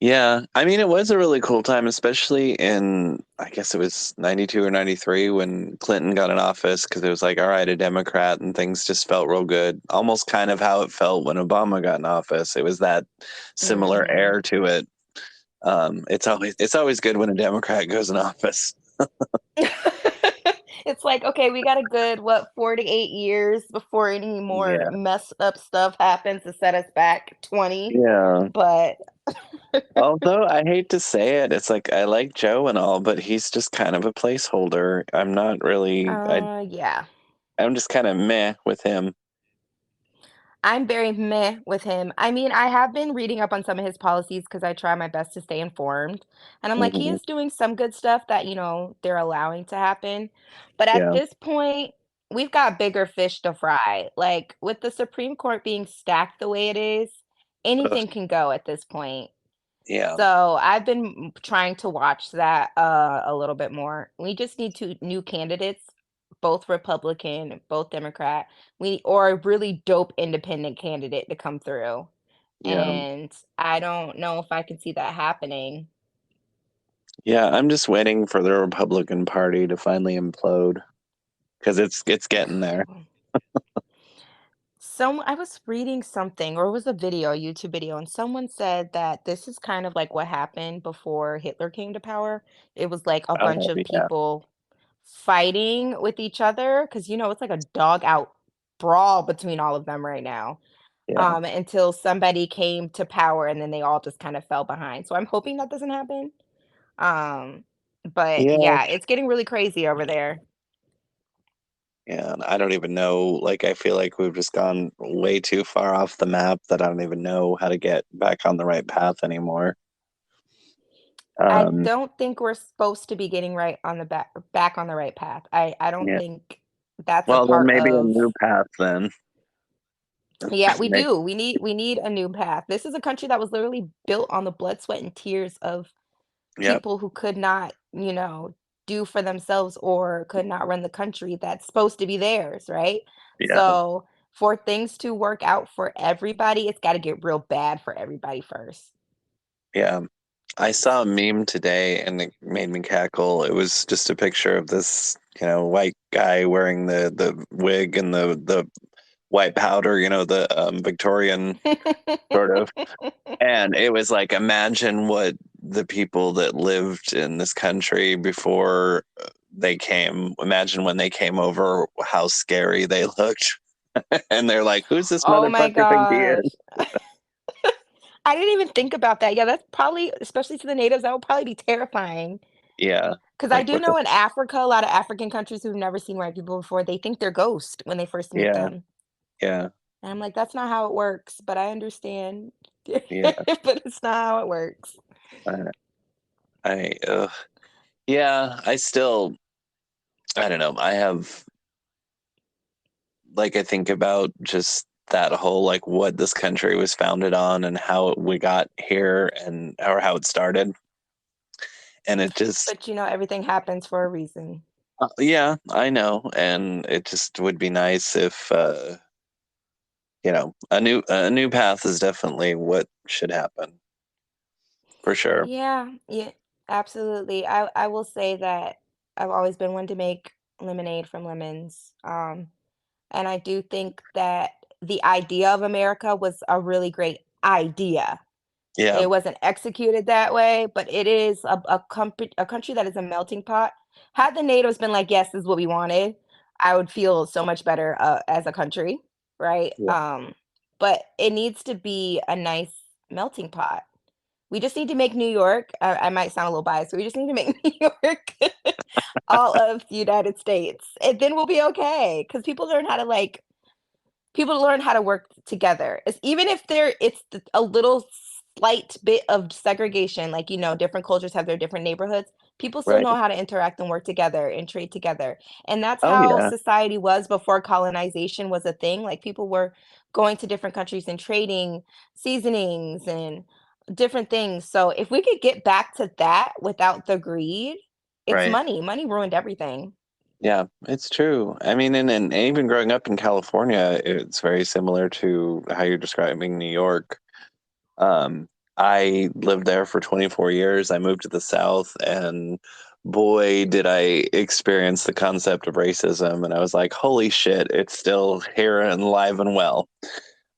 Yeah. I mean, it was a really cool time, especially in, I guess it was 92 or 93 when Clinton got in office, because it was like, all right, a Democrat, and things just felt real good. Almost kind of how it felt when Obama got in office. It was that similar Mhm. air to it. It's always good when a Democrat goes in office. It's like, okay, we got a good, what, 4 to 8 years before any more Yeah. messed up stuff happens to set us back 20. Yeah. But, Although I hate to say it, it's like I like Joe and all, but he's just kind of a placeholder. I'm not really yeah. I'm just kind of meh with him. I'm very meh with him. I mean, I have been reading up on some of his policies because I try my best to stay informed. And I'm like, he Hmm. is doing some good stuff that, they're allowing to happen. But at Yeah. this point, we've got bigger fish to fry. Like with the Supreme Court being stacked the way it is, Ugh. anything can go at this point. Yeah. So I've been trying to watch that a little bit more. We just need two new candidates, both Republican, both Democrat. Or a really dope independent candidate to come through. Yeah. And I don't know if I can see that happening. Yeah. I'm just waiting for the Republican Party to finally implode because it's getting there. I was reading something, or it was a video, a YouTube video, and someone said that this is kind of like what happened before Hitler came to power. It was like a bunch Oh of yeah. people fighting with each other because it's like a dog out brawl between all of them right now. Yeah. Until somebody came to power and then they all just kind of fell behind. So I'm hoping that doesn't happen. Um, but Yeah. yeah, it's getting really crazy over there. Yeah. And I don't even know. Like, I feel like we've just gone way too far off the map that I don't even know how to get back on the right path anymore. I Um, don't think we're supposed to be getting right on the back on the right path. I don't yeah. think that's a Well, there part may be a of new path then. Yeah, we Make- do. We need a new path. This is a country that was literally built on the blood, sweat, and tears of Yep. people who could not, do for themselves or could not run the country that's supposed to be theirs, right? Yeah. So for things to work out for everybody, it's got to get real bad for everybody first. Yeah. I saw a meme today and it made me cackle. It was just a picture of this, white guy wearing the wig and the white powder, the Victorian sort of. And it was like, imagine what the people that lived in this country before they came, imagine when they came over, how scary they looked. And they're like, who's this Oh my motherfucker think he is? gosh. I didn't even think about that. Yeah, that's probably, especially to the natives, that would probably be terrifying. Yeah. Because I Like, do what the, know in Africa, a lot of African countries who've never seen white people before, they think they're ghosts when they first meet yeah, them. yeah, And I'm like, that's not how it works, but I understand. yeah. But it's not how it works. I, ugh. Yeah, I don't know. I think about just that whole, like, what this country was founded on and how we got here and or how it started. And it just, But everything happens for a reason. yeah, I know. And it just would be nice if, a new path is definitely what should happen for sure. Yeah, yeah, absolutely. I will say that I've always been one to make lemonade from lemons. And I do think that the idea of America was a really great idea. Yeah, It wasn't executed that way, but it is a country that is a melting pot. Had the natives been like, "Yes, this is what we wanted," I would feel so much better, as a country, right? yeah, But it needs to be a nice melting pot. We just need to make New York I might sound a little biased, but we just need to make New York all of the United States, and then we'll be okay. Because people learn how to work together. Even if it's a little slight bit of segregation, like, different cultures have their different neighborhoods, people still right. know how to interact and work together and trade together. And that's Oh, how yeah, society was before colonization was a thing. Like people were going to different countries and trading seasonings and different things. So if we could get back to that without the greed, it's right. money. Money ruined everything. Yeah, it's true. I mean, and even growing up in California, it's very similar to how you're describing New York. I lived there for 24 years. I moved to the South, and boy, did I experience the concept of racism. And I was like, holy shit, it's still here and alive and well.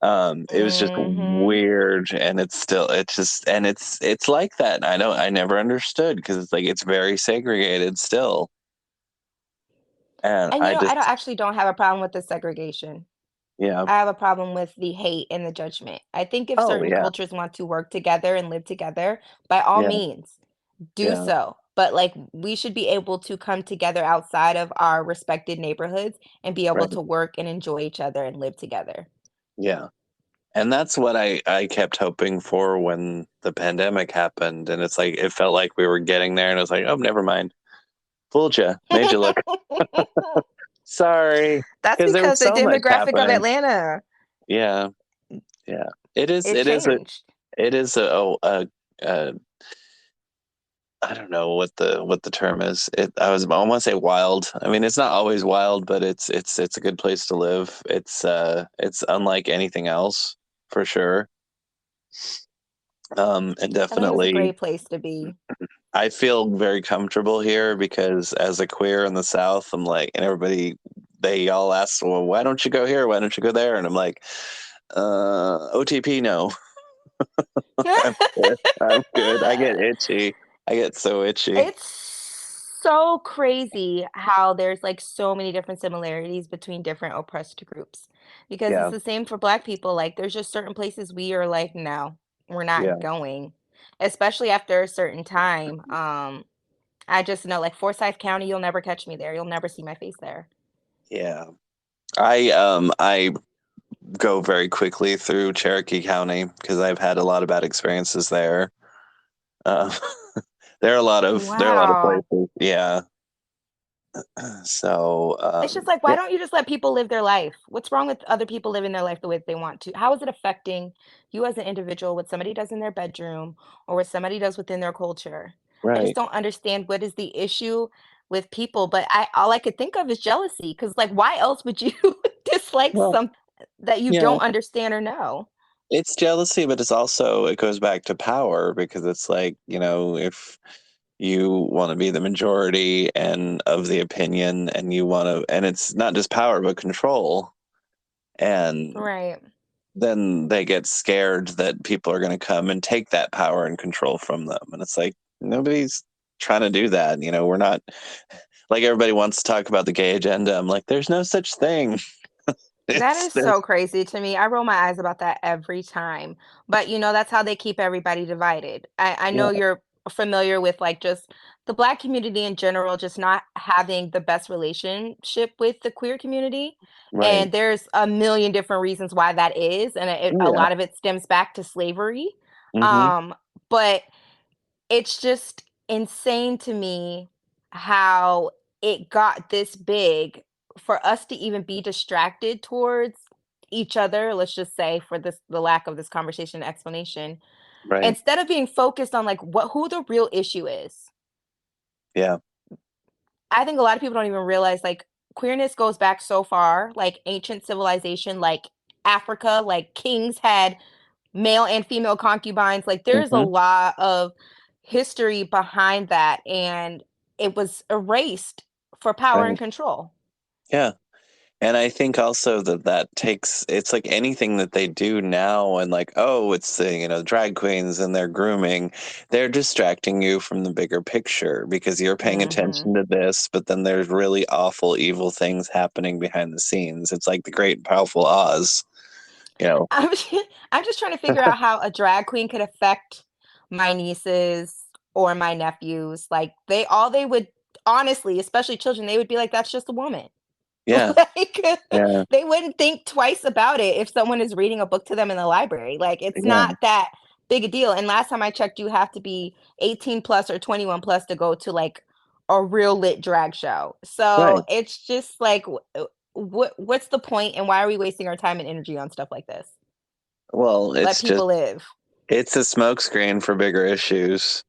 It was just Mhm. weird, and it's like that. I never understood because it's like it's very segregated still, and And I I don't just, actually don't have a problem with the segregation. yeah, I have a problem with the hate and the judgment. I think if oh certain yeah, cultures want to work together and live together, by all yeah, means, do yeah, so. But like we should be able to come together outside of our respected neighborhoods and be able right, to work and enjoy each other and live together. yeah. And that's what I kept hoping for when the pandemic happened. And it's like, it felt like we were getting there. And it was like, oh, never mind. Fooled you. Made you look. Sorry. That's Because there was because the so much demographic of happening. Atlanta, Yeah. Yeah. It is, it it is a, changed. it is a I don't know what the term is. I want to say wild. I mean, it's not always wild, but it's a good place to live. It's unlike anything else for sure. And Atlanta's a definitely great place to be. I feel very comfortable here because as a queer in the South, I'm like, and everybody, they all ask, well, why don't you go here? Why don't you go there? And I'm like, OTP, no, I'm good. I'm good. I get itchy. I get so itchy. It's so crazy how there's like so many different similarities between different oppressed groups because it's Yeah, the same for Black people. Like, there's just certain places we are like, no, we're yeah, not going, especially after a certain time. I just know, like, Forsyth County, you'll never catch me there. You'll never see my face there. yeah. I go very quickly through Cherokee County because I've had a lot of bad experiences there. Uh, there are a lot of Wow. places. Yeah, So, It's just like, why yeah, don't you just let people live their life? What's wrong with other people living their life the way that they want to? How is it affecting you as an individual, what somebody does in their bedroom or what somebody does within their culture? I just right. don't understand what is the issue with people, but I all I could think of is jealousy. Because like, why else would you dislike Well, some that you yeah, don't understand or know? it's jealousy, but it's also, it goes back to power because it's like, if you want to be the majority and of the opinion and you want to, and it's not just power, but control. And Right. then they get scared that people are going to come and take that power and control from them. And it's like, nobody's trying to do that. We're not, like, everybody wants to talk about the gay agenda. I'm like, there's no such thing. That It's is there's so crazy to me. I roll my eyes about that every time. But that's how they keep everybody divided. I know Yeah, you're familiar with like just the black community in general, just not having the best relationship with the queer community. right. And there's a million different reasons why that is. And Oh, a yeah. lot of it stems back to slavery. Hmm. Um, but it's just insane to me how it got this big for us to even be distracted towards each other, let's just say for this the lack of this conversation and explanation, Right. instead of being focused on like what who the real issue is. Yeah. I think a lot of people don't even realize like queerness goes back so far, like ancient civilization, like Africa, like kings had male and female concubines, like, there's a Hmm. lot of history behind that, and it was erased for power and Right. control. Yeah. And I think also that it's like anything that they do now, and like, oh, it's the, drag queens and their grooming, they're distracting you from the bigger picture because you're paying Mhm. attention to this, but then there's really awful, evil things happening behind the scenes. It's like the great and powerful Oz, you know. I'm ju I'm just trying to figure out how a drag queen could affect my nieces or my nephews, like, they would honestly, especially children, they would be like, "That's just a woman." Yeah. Like, Yeah. they wouldn't think twice about it if someone is reading a book to them in the library. Like, it's Yeah. not that big a deal. And last time I checked, you have to be 18 plus or 21 plus to go to like a real lit drag show. So Right. it's just like, what's the point, and why are we wasting our time and energy on stuff like this? Well, Let it's just people live. it's a smokescreen for bigger issues.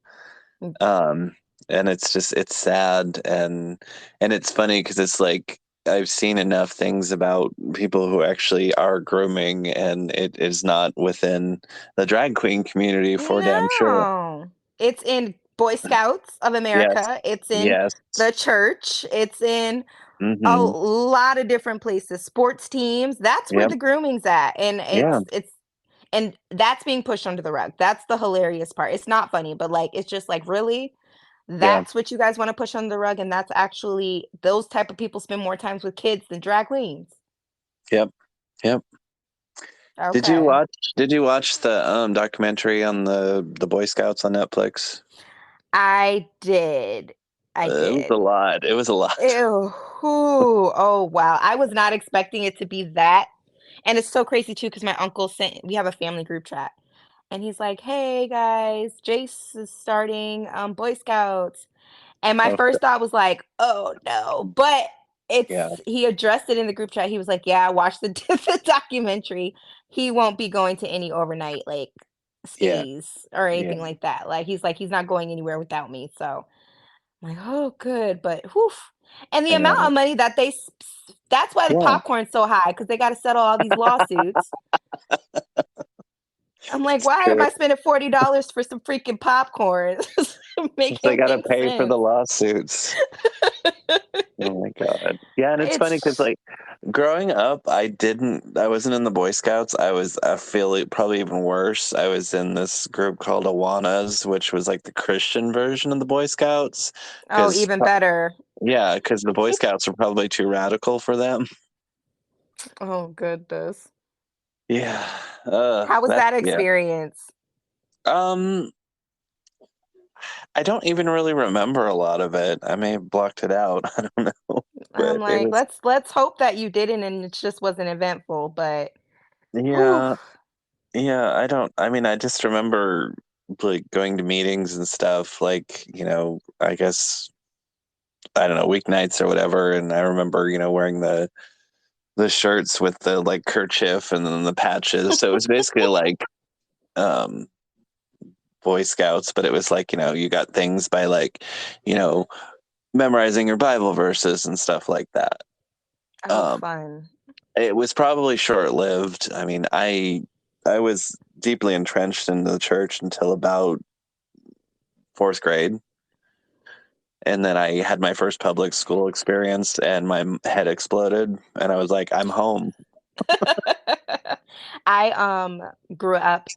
Mm. Um, and it's sad, and it's funny because it's like I've seen enough things about people who actually are grooming, and it is not within the drag queen community for damn sure. No, it's in Boy Scouts of Yes, America. It's in yes, the church. It's in a mm-hmm, lot of different places, sports teams, that's where yep, the grooming's at, and yeah, and that's being pushed under the rug. That's the hilarious part. It's not funny, but, like, it's just like, "Really? yeah, That's what you guys wanna push under the rug?" And that's actually those type of people spend more times with kids than drag queens. yep, yep. Did you Okay. watch? Did you watch the documentary on the Boy Scouts on Netflix? I did. I It was a did. lot. It was a lot. Ew, ooh, oh, wow. I was not expecting it to be that, and it's so crazy too because my uncle sent we have a family group chat, and he's like, "Hey, guys, Jace is starting, Boy Scouts," and my Okay. first thought was like, "Oh, no," but Yeah, he addressed it in the group chat. He was like, "Yeah, I watched the the documentary. He won't be going to any overnight, like, yeah, stays or yeah. anything like that." Like, he's not going anywhere without me, so I'm like, "Oh, good," but whew, and the I amount know. of money that that's why the Yeah, popcorn's so high because they gotta settle all these lawsuits. I'm like, it's "Why am true. I spending $40 for some freaking popcorn?" They Making got to make pay for the sense. lawsuits. Oh my God. Yeah, and it's funny because It's like growing up, I wasn't in the Boy Scouts. I feel it probably even worse. I was in this group called Awanas, which was like the Christian version of the Boy Scouts. oh, Because even better. yeah, because the Boy Scouts were probably too radical for them. Oh, goodness. Yeah. How was That that yeah. experience? Um, I don't even really remember a lot of it. I may have blocked it out. I don't know. I'm But it like, was let's hope that you didn't and it just wasn't eventful, but whew. yeah. Yeah, I mean, I just remember like going to meetings and stuff, like, I guess I don't know, weeknights or whatever. And I remember, wearing the shirts with the like kerchief and then the patches. So it was basically like um Boy Scouts, but it was like, you got things by like, you know, memorizing your Bible verses and stuff like that. Oh, Um, fun. it was probably short lived. I mean, I was deeply entrenched in the church until about fourth grade. And then I had my first public school experience and my head exploded and I was like, I'm home. I grew up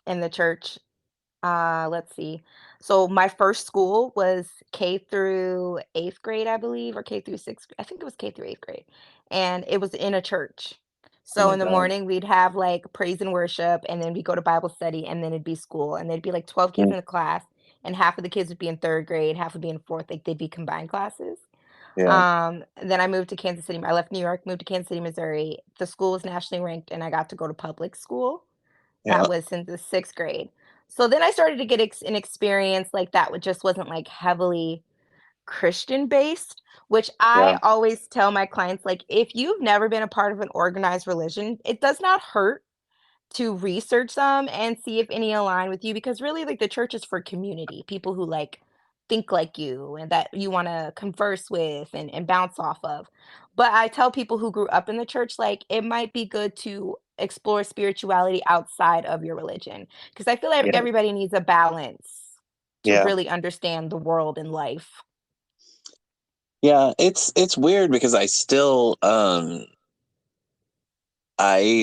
in the church. Let's see. So my first school was K through 8th grade, I believe, or K through 6th. I think it was K through 8th grade. And it was in a church. Oh So my in the God. morning we'd have like praise and worship, and then we go to Bible study, and then it'd be school. And there'd be like 12 kids Mm, in the class, and half of the kids would be in 3rd grade, half would be in 4th, like they'd be combined classes. yeah. Then I moved to Kansas City. I left New York, moved to Kansas City, Missouri. The school was nationally ranked, and I got to go to public school. That Yeah. was in the 6th grade. So then I started to get an experience like that, which just wasn't like heavily Christian based, which Yeah. I always tell my clients, like, if you've never been a part of an organized religion, it does not hurt to research them and see if any align with you, because really, like, the church is for community, people who like think like you and that you want to converse with and bounce off of. But I tell people who grew up in the church, like, it might be good to explore spirituality outside of your religion, because I feel like Yeah. everybody needs a balance to Yeah. really understand the world and life. Yeah. It's weird because I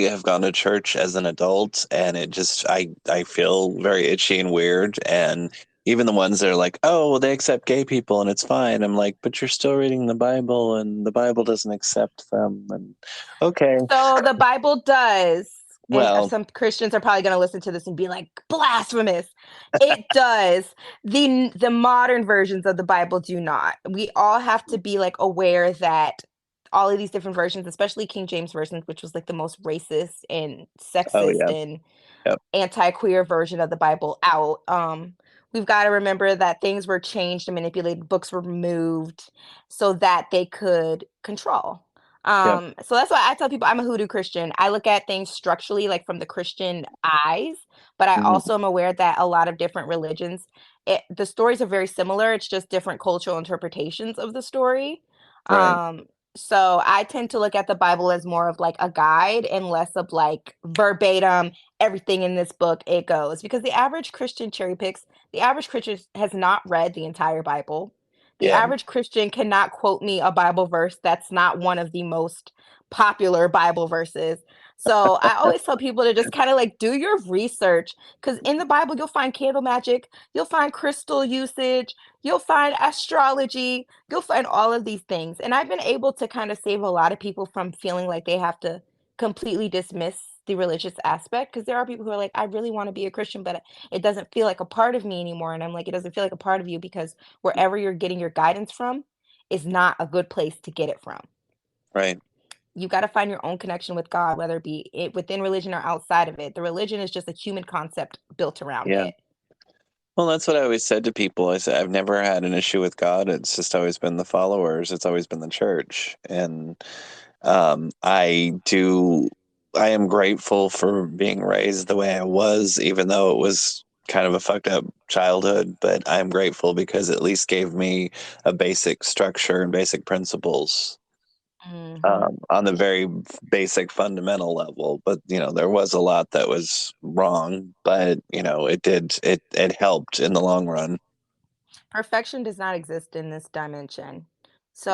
have gone to church as an adult and I feel very itchy and weird. And even the ones that are like, oh, well, they accept gay people and it's fine. I'm like, but you're still reading the Bible and the Bible doesn't accept them. And okay, So the Bible does, and well, some Christians are probably going to listen to this and be like, blasphemous. It does. The modern versions of the Bible do not. We all have to be like aware that all of these different versions, especially King James versions, which was like the most racist and oh sexist yeah, and yep, anti-queer version of the Bible out. We've got to remember that things were changed and manipulated, books were moved so that they could control. yep, So that's why I tell people I'm a hoodoo Christian. I look at things structurally, like from the Christian eyes, but I hmm, also am aware that a lot of different religions, the stories are very similar. It's just different cultural interpretations of the story. right, Um, so I tend to look at the Bible as more of like a guide and less of like verbatim everything in this book it goes, because the average Christian cherry picks. The average Christian has not read the entire Bible. The yeah, average Christian cannot quote me a Bible verse that's not one of the most popular Bible verses. So I always tell people to just kind of like do your research, because in the Bible you'll find candle magic, you'll find crystal usage, you'll find astrology, you'll find all of these things. And I've been able to kind of save a lot of people from feeling like they have to completely dismiss the religious aspect, because there are people who are like, I really want to be a Christian, but it doesn't feel like a part of me anymore. And I'm like, it doesn't feel like a part of you because wherever you're getting your guidance from is not a good place to get it from. right, You got to find your own connection with God, whether it be within religion or outside of it. The religion is just a human concept built around yeah. it. Well, that's what I always said to people. I said I've never had an issue with God. It's just always been the followers. It's always been the church, and I do. I am grateful for being raised the way I was, even though it was kind of a fucked up childhood. But I'm grateful because it at least gave me a basic structure and basic principles Hmm. on the very basic fundamental level. But there was a lot that was wrong, but it helped in the long run. Perfection does not exist in this dimension.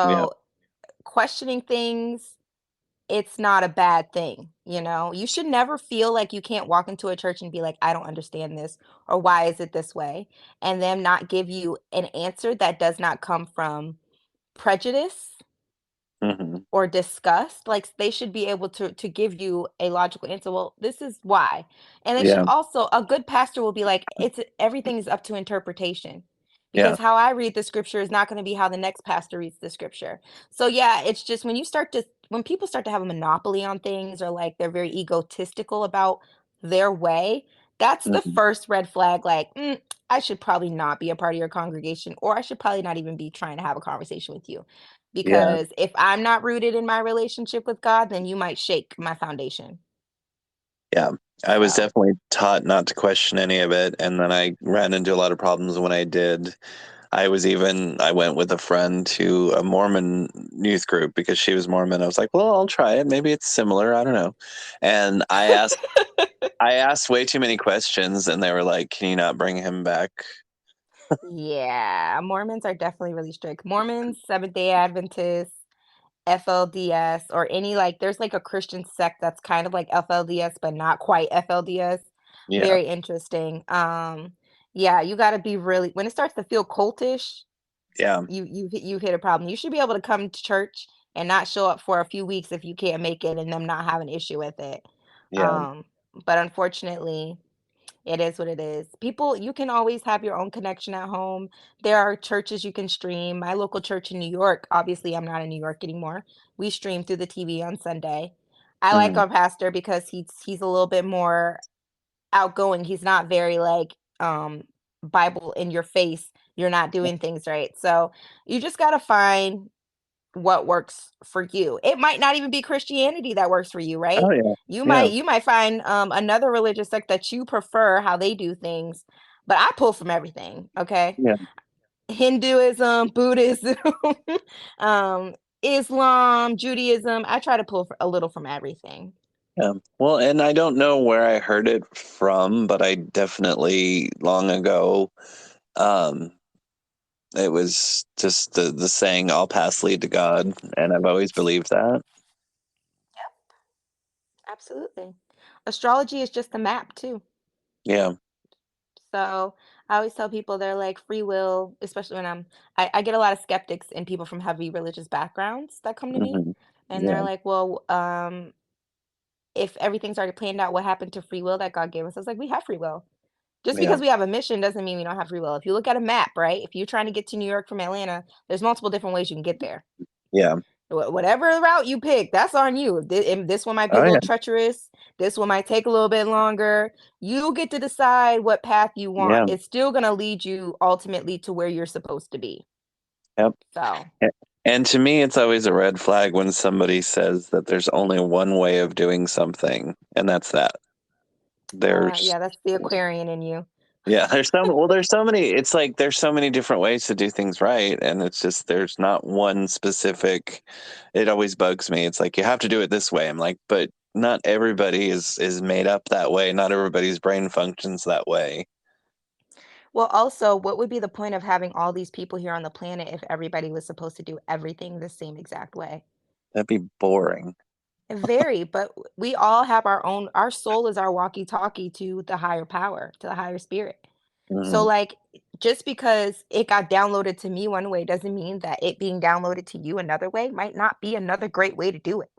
Yeah. So questioning things, it's not a bad thing, you know? You should never feel like you can't walk into a church and be like, "I don't understand this," or "Why is it this way?" And them not give you an answer that does not come from prejudice Hmm. or disgust. Like, they should be able to give you a logical answer. Well, this is why. And they should Yeah. also, a good pastor will be like, it's everything is up to interpretation. Yeah. Because how I read the scripture is not going to be how the next pastor reads the scripture. So yeah, it's just when people start to have a monopoly on things, or like they're very egotistical about their way, that's the Hmm. first red flag. Like, I should probably not be a part of your congregation, or I should probably not even be trying to have a conversation with you. Yeah. Because if I'm not rooted in my relationship with God, then you might shake my foundation. Yeah. I was So, definitely taught not to question any of it, and then I ran into a lot of problems when I did. I went with a friend to a Mormon youth group because she was Mormon. I was like, well, I'll try it. Maybe it's similar. I don't know. And I asked way too many questions, and they were like, can you not bring him back? yeah, Mormons are definitely really strict. Mormons, Seventh Day Adventists, FLDS, or any like, there's like a Christian sect that's kind of like FLDS, but not quite FLDS. Yeah. Very interesting. Yeah, you got to be really, when it starts to feel cultish, Yeah. you hit a problem. You should be able to come to church and not show up for a few weeks if you can't make it and them not have an issue with it. Yeah. Um, but unfortunately, it is what it is. People, you can always have your own connection at home. There are churches you can stream. My local church in New York, obviously I'm not in New York anymore. We stream through the TV on Sunday. I like Mm. our pastor because he's a little bit more outgoing. He's not very like Bible in your face. You're not doing things right. So you just got to find what works for you. It might not even be Christianity that works for you, right? Oh, yeah. You Yeah. might find another religious sect that you prefer how they do things. But I pull from everything, okay? Yeah. Hinduism, Buddhism, um, Islam, Judaism. I try to pull a little from everything. Yeah. Well, and I don't know where I heard it from, but I definitely long ago, um, it was just the saying, all paths lead to God. And I've always believed that. Absolutely. Astrology is just a map too. Yeah. So I always tell people they're like free will, especially when I get a lot of skeptics and people from heavy religious backgrounds that come to me. Hmm. And they're Yeah. like, well, if everything's already planned out, what happened to free will that God gave us? I was like, we have free will. Just Yeah. because we have a mission doesn't mean we don't have free will. If you look at a map, right? If you're trying to get to New York from Atlanta, there's multiple different ways you can get there. Yeah. Whatever route you pick, that's on you. And this one might be a Oh, little yeah. treacherous. This one might take a little bit longer. You get to decide what path you want. Yeah. It's still going to lead you ultimately to where you're supposed to be. Yep. So, And to me, it's always a red flag when somebody says that there's only one way of doing something, and that's that. There's, yeah, that's the Aquarian in you. yeah, there's so many, it's like there's so many different ways to do things right, and it's just there's not one specific, it always bugs me. It's like you have to do it this way. I'm like, but not everybody is made up that way. Not everybody's brain functions that way. Well, also, what would be the point of having all these people here on the planet if everybody was supposed to do everything the same exact way? That'd be boring. Very, but we all have our soul is our walkie-talkie to the higher power, to the higher spirit. So Mm, like just because it got downloaded to me one way doesn't mean that it being downloaded to you another way might not be another great way to do it.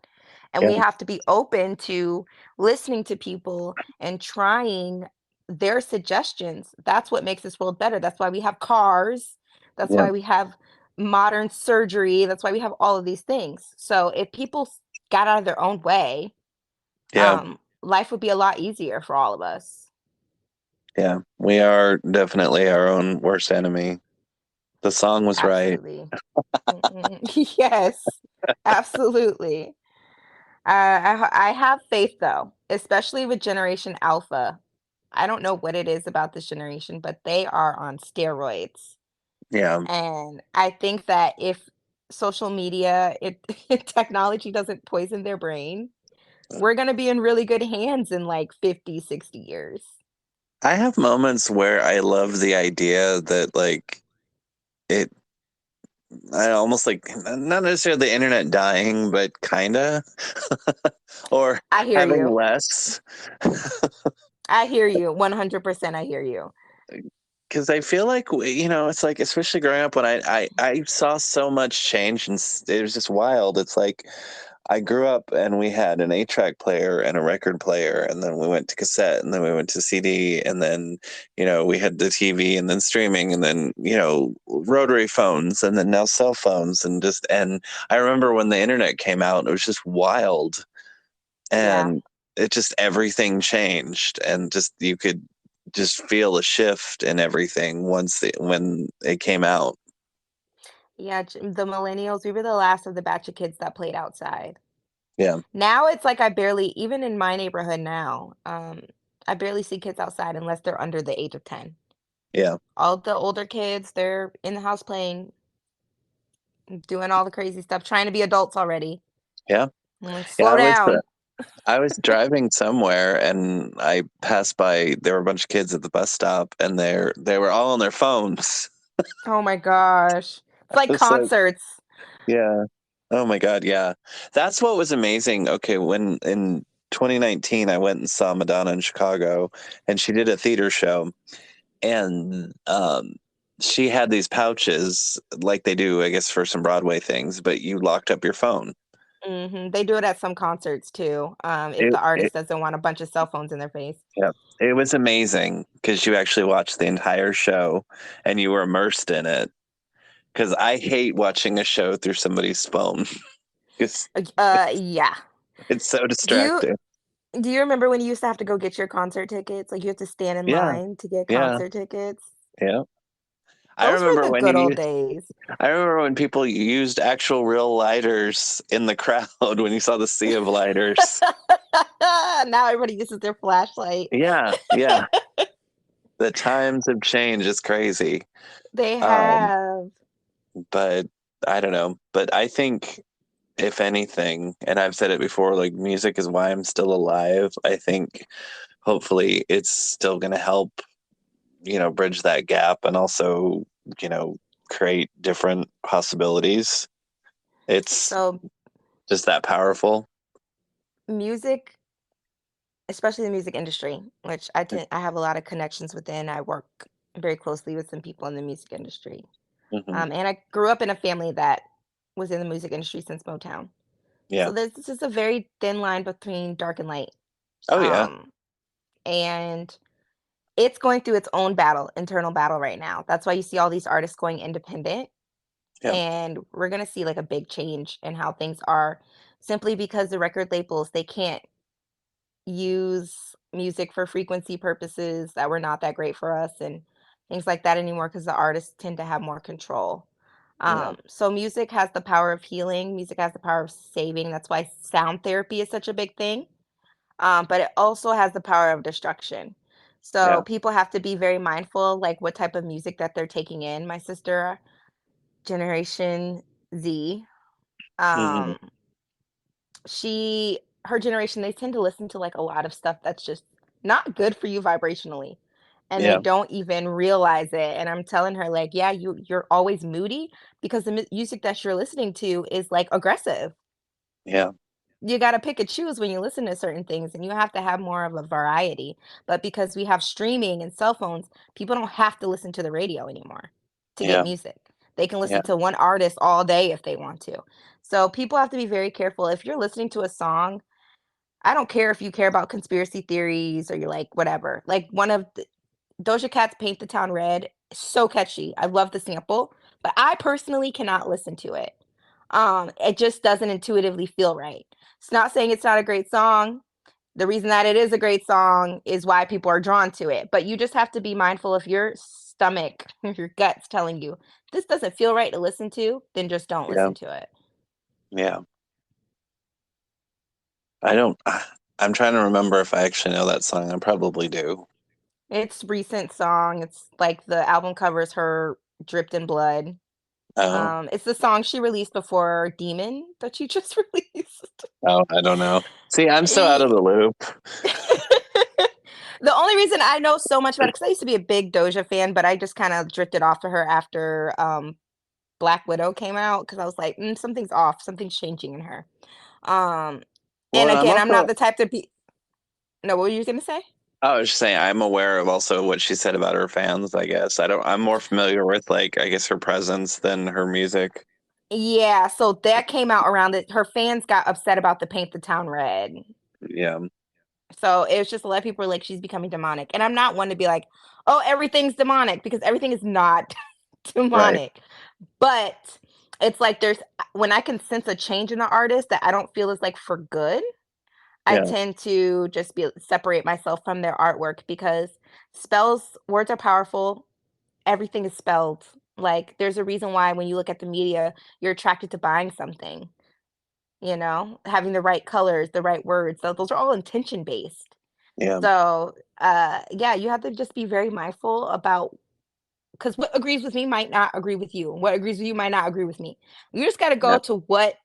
And yeah, we have to be open to listening to people and trying their suggestions. That's what makes this world better. That's why we have cars. That's yeah, why we have modern surgery. That's why we have all of these things. So if people got out of their own way, yeah, life would be a lot easier for all of us. yeah. We are definitely our own worst enemy. The song was right. Absolutely. Yes, absolutely. I have faith though, especially with Generation Alpha. I don't know what it is about this generation, but they are on steroids. Yeah. And I think that if social media, technology doesn't poison their brain, we're going to be in really good hands in like 50, 60 years. I have moments where I love the idea that like it I almost like not necessarily the internet dying, but kinda or I hear having you. less I hear you. 100% I hear you. because I feel like it's like especially growing up when I saw so much change and it was just wild. It's like I grew up and we had an 8-track player and a record player, and then we went to cassette, and then we went to CD, and then, we had the TV, and then streaming, and then, rotary phones, and then now cell phones, and I remember when the internet came out, it was just wild, Yeah. and it just everything changed, and just you could. just feel a shift in everything when it came out. Yeah, the millennials, we were the last of the batch of kids that played outside. Yeah, Now it's like I barely, even in my neighborhood now, I barely see kids outside unless they're under the age of 10. yeah, All the older kids, they're in the house playing, doing all the crazy stuff, trying to be adults already. yeah, I'm like, yeah. slow down. I was driving somewhere and I passed by. There were a bunch of kids at the bus stop, and they were all on their phones. Oh my gosh. It's I like was like, concerts. yeah. Oh my God, yeah. That's what was amazing. Okay, when in 2019 I went and saw Madonna in Chicago, and she did a theater show, and she had these pouches like they do, I guess, for some Broadway things, but you locked up your phone. They do it at some concerts too, if It, the it artist doesn't want a bunch of cell phones in their face. yeah, it was amazing because you actually watched the entire show and you were immersed in it. Because I hate watching a show through somebody's phone. It's Yeah. it's so Do you distracting. do you remember when you used to have to go get your concert tickets? Like, you have to stand in Yeah, line to get yeah, concert tickets? yeah. I Those were remember the when good you old days. I remember when people used actual real lighters in the crowd when you saw the sea of lighters. Now everybody uses their flashlight. Yeah, yeah. The times have changed. It's crazy. They Um, have. but I don't know. But I think if anything, and I've said it before, like music is why I'm still alive. I think hopefully it's still going to help, bridge that gap and also, you know, create different possibilities. It's So, just that powerful. music, especially the music industry, which I have a lot of connections within. I work very closely with some people in the music industry. Hmm. And I grew up in a family that was in the music industry since Motown. Yeah. So there's just a very thin line between dark and light. Oh yeah. Um, and it's going through its own battle, internal battle right now. That's why you see all these artists going independent. Yeah. And we're going to see like a big change in how things are simply because the record labels, they can't use music for frequency purposes that were not that great for us and things like that anymore because the artists tend to have more control. Yeah. So music has the power of healing, music has the power of saving. That's why sound therapy is such a big thing. But it also has the power of destruction. So Yeah. people have to be very mindful, like what type of music that they're taking in. My sister, Generation Z, Hmm. um, her generation, they tend to listen to like a lot of stuff that's just not good for you vibrationally. And they Yeah. don't even realize it. And I'm telling her, like, yeah, you're always moody because the music that you're listening to is like aggressive. Yeah. You gotta pick and choose when you listen to certain things, and you have to have more of a variety. But because we have streaming and cell phones, people don't have to listen to the radio anymore to get Yeah. music. They can Yeah. listen to one artist all day if they want to. So people have to be very careful. If you're listening to a song, I don't care if you care about conspiracy theories or you're like whatever. Like one of Doja Cat's "Paint the Town Red" is so catchy. I love the sample, but I personally cannot listen to it. It just doesn't intuitively feel right. It's not saying it's not a great song. The reason that it is a great song is why people are drawn to it. But you just have to be mindful if your stomach, if your gut's telling you this doesn't feel right to listen to, then just don't Yeah. listen to it. Yeah. I don't. I'm trying to remember if I actually know that song. I probably do. It's recent song. It's like the album cover is her dripped in blood. Oh. It's the song she released before Demon that she just released. Oh, I don't know. See, I'm so out of Ye- the loop. The only reason I know so much about it, because I used to be a big Doja fan, but I just kind of drifted off to her after Black Widow came out because I was like, something's off, something's changing in her. Um, Well, and and I'm again, I'm not also. the type to be. No, what were you gonna say? I was just saying I'm aware of also what she said about her fans. I guess I don't. I'm more familiar with like I guess her presence than her music. Yeah, so that came out around it. Her fans got upset about the Paint the Town Red. Yeah. So it was just a lot of people were like, she's becoming demonic. And I'm not one to be like, oh, everything's demonic because everything is not Right. demonic. But it's like when I can sense a change in the artist that I don't feel is like for good, I Yeah. tend to just be separate myself from their artwork because words are powerful. Everything is spelled. Like, there's a reason why when you look at the media, you're attracted to buying something, having the right colors, the right words. So those are all intention based. Yeah. So, yeah, you have to just be very mindful about because what agrees with me might not agree with you. What agrees with you might not agree with me. You just got to go Yeah. to what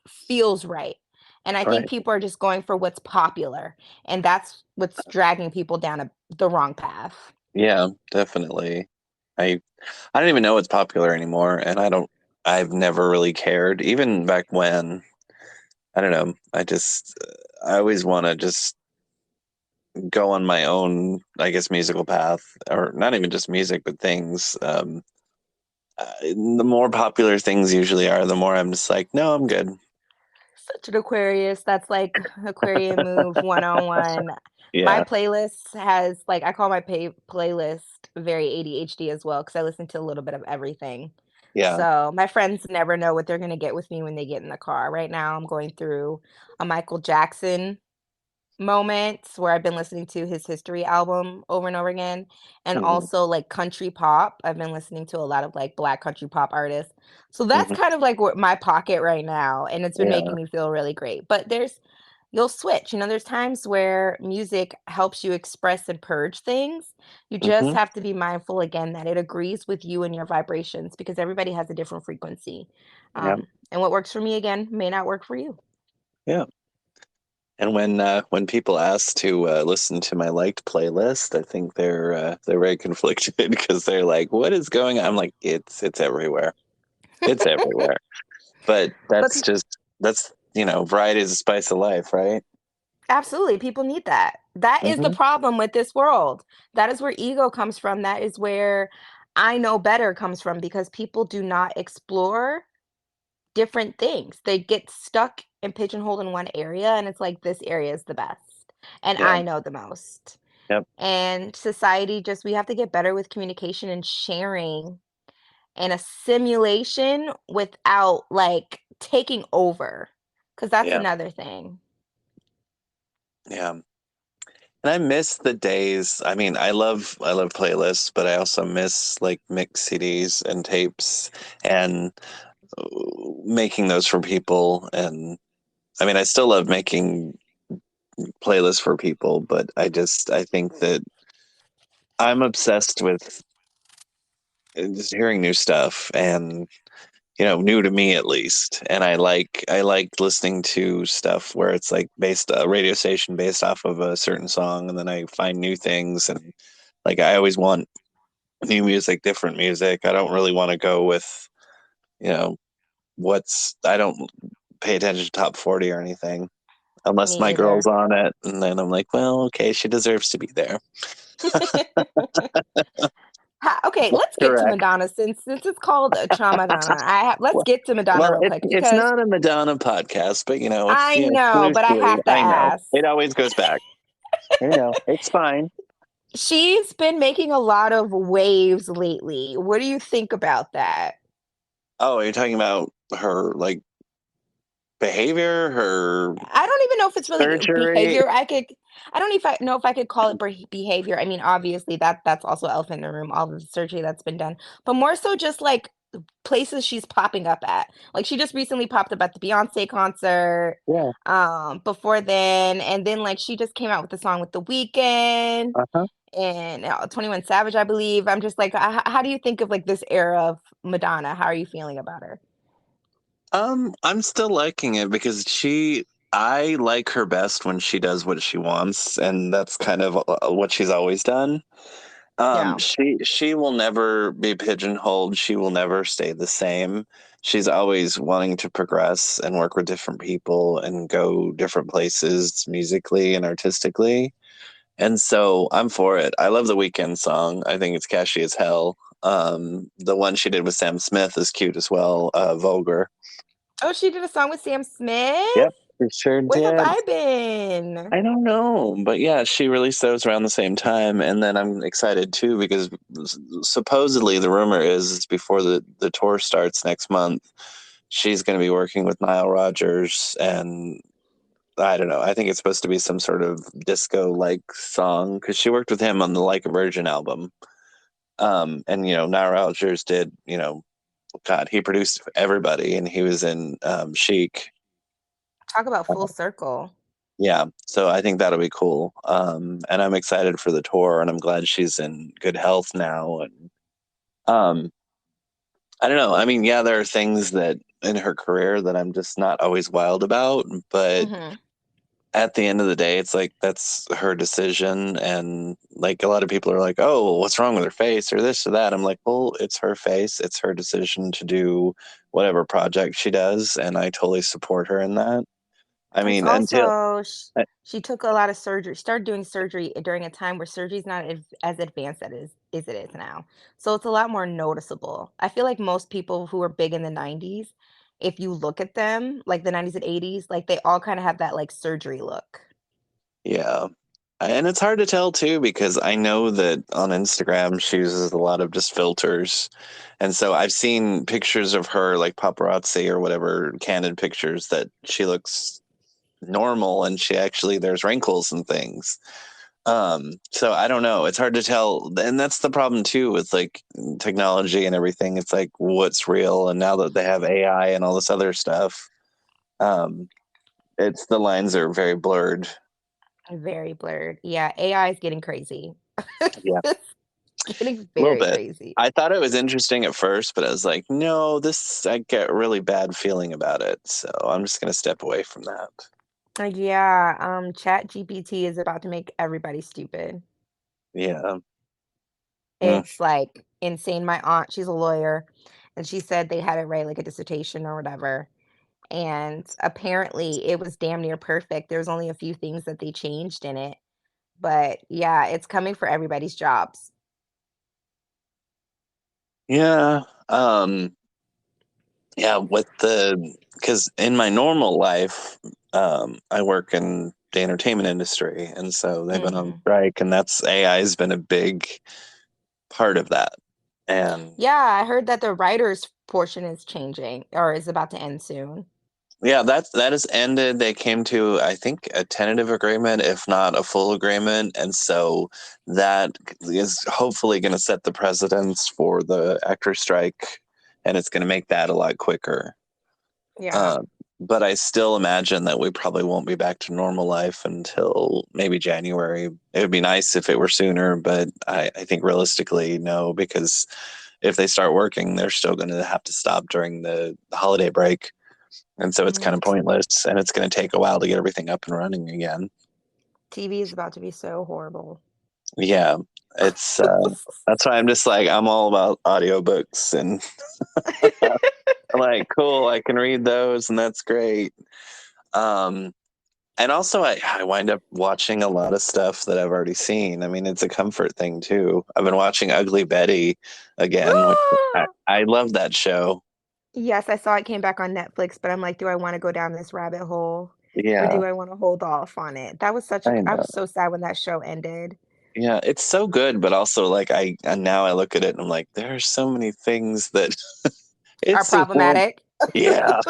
feels right. And I think Right. people are just going for what's popular, and that's what's dragging people down the wrong path. Yeah, definitely. I I don't even know what's popular anymore, and I've never really cared, even back when. I don't know. I always want to just go on my own, I guess, musical path, or not even just music, but things. The more popular things usually are, the more I'm just like, no, I'm good. Such an Aquarius. That's like Aquarian move 101. My Yeah, playlist has like I call my playlist very ADHD as well because I listen to a little bit of everything. yeah, So my friends never know what they're gonna get with me when they get in the car. Right now, I'm going through a Michael Jackson moments where I've been listening to his History album over and over again, and hmm, also, like, country pop. I've been listening to a lot of, like, Black country pop artists. So that's hmm, kind of, like, what my pocket right now, and it's been making yeah, me feel really great. But you'll switch, there's times where music helps you express and purge things. You just hmm, have to be mindful again that it agrees with you and your vibrations because everybody has a different frequency. yeah, And what works for me, again, may not work for you. yeah. And when people ask to listen to my liked playlist, I think they're very conflicted because they're like, "What is going on?" I'm like, "It's everywhere. It's everywhere." But But pe that's variety is the spice of life, right? Absolutely, people need that. That is the Hmm. problem with this world. That is where ego comes from. That is where I know better comes from because people do not explore different things. They get stuck and pigeonholed in one area, and it's like, this area is the best, and Yeah. I know the most. Yep. And society just we have to get better with communication and sharing and a simulation without like taking over, because that's Yeah. another thing. Yeah. And I miss the days. I mean, I love playlists, but I also miss like mix CDs and tapes and making those for people. And I mean, I still love making playlists for people, but I think that I'm obsessed with just hearing new stuff and new to me at least. And I like listening to stuff where it's like based a radio station based off of a certain song, and then I find new things. And like I always want new music, different music. I don't really want to go with you know I don't pay attention to top 40 or anything unless Me my girl's either. on it, and then I'm like, well, okay, she deserves to be there. Okay, let's get to Correct. Madonna since it's called a Madonna. Let's Well, get to Madonna real quick it's because not a Madonna podcast, but I know, but I loosely, have to I know ask. it always goes back. It's fine. She's been making a lot of waves lately. What do you think about that? Oh, you're talking about her like behavior, her I don't even know if it's really surgery. behavior. I don't if I know if I could call it behavior. I mean, obviously that's also elephant in the room, all the surgery that's been done, but more so just like places she's popping up at. Like she just recently popped up at the Beyonce concert, Yeah. before then, and then like she just came out with the song with The Weeknd Uh-huh. and 21 Savage, I believe. I'm just like, how do you think of like this era of Madonna? How are you feeling about her? I'm still liking it because I like her best when she does what she wants, and that's kind of what she's always done. Yeah. She will never be pigeonholed. She will never stay the same. She's always wanting to progress and work with different people and go different places musically and artistically. And so I'm for it. I love the Weekend song. I think it's catchy as hell. The one she did with Sam Smith is cute as well. Vulgar. Oh, she did a song with Sam Smith? Yep, it sure Where have did. I been? I don't know, but yeah, she released those around the same time, and then I'm excited too because supposedly the rumor is before the tour starts next month, she's going to be working with Nile Rodgers and I don't know. I think it's supposed to be some sort of disco like song because she worked with him on the Like a Virgin album. And Nile Rodgers did, God, he produced everybody, and he was in Chic. Talk about full Uh, circle. yeah, so I think that'll be cool. And I'm excited for the tour, and I'm glad she's in good health now. And um, I don't know. I mean, yeah, there are things that in her career that I'm just not always wild about, but Hmm. at the end of the day, it's like that's her decision. And like a lot of people are like, oh, well, what's wrong with her face or this or that? I'm like, well, it's her face. It's her decision to do whatever project she does. And I totally support her in that. I It's mean, until, also uh, she took a lot of surgery, started doing surgery during a time where surgery's not as advanced as it is now. So it's a lot more noticeable. I feel like most people who were big in the 90s, if you look at them, like the 90s and 80s, like they all kind of have that like surgery look. yeah. And it's hard to tell too, because I know that on Instagram she uses a lot of just filters. And so I've seen pictures of her, like paparazzi or whatever, candid pictures that she looks normal, and she actually, there's wrinkles and things. So I don't know. It's hard to tell. And that's the problem too with like technology and everything. It's like what's real. And now that they have AI and all this other stuff, um, it's the lines are very blurred. Very blurred. Yeah, AI is getting crazy. Yeah, It's getting a little very bit. crazy. I thought it was interesting at first, but I was like, no, this, I get a really bad feeling about it. So I'm just going to step away from that. Yeah, Chat GPT is about to make everybody stupid. Yeah. Mm. It's, like, insane. My aunt, she's a lawyer, and she said they had to write, like, a dissertation or whatever, and apparently it was damn near perfect. There's only a few things that they changed in it, but yeah, it's coming for everybody's jobs. Yeah. Yeah, because in my normal life, I work in the entertainment industry, and so they've been on Mhm. strike, and that's AI has been a big part of that. And Yeah, I heard that the writers portion is changing or is about to end soon. yeah, that has ended. They came to, I think, a tentative agreement, if not a full agreement, and so that is hopefully going to set the precedence for the actor strike, and it's going to make that a lot quicker. Yeah. Uh, but I still imagine that we probably won't be back to normal life until maybe January. It would be nice if it were sooner, but I think realistically, no, because if they start working, they're still going to have to stop during the holiday break. And so it's kind Mm, of pointless, and it's going to take a while to get everything up and running again. TV is about to be so horrible. Yeah, it's that's why I'm just like, I'm all about audiobooks, and I'm like, cool, I can read those, and that's great. Um, And also, I wind up watching a lot of stuff that I've already seen. I mean, it's a comfort thing too. I've been watching Ugly Betty again, which I love that show. Yes, I saw it came back on Netflix, but I'm like, do I want to go down this rabbit hole or Yeah, do I want to hold off on it? That was such a, I I know. was so sad when that show ended. Yeah, it's so good, but also like and now I look at it and I'm like, there are so many things that Are it's a horrible. problematic. Yeah,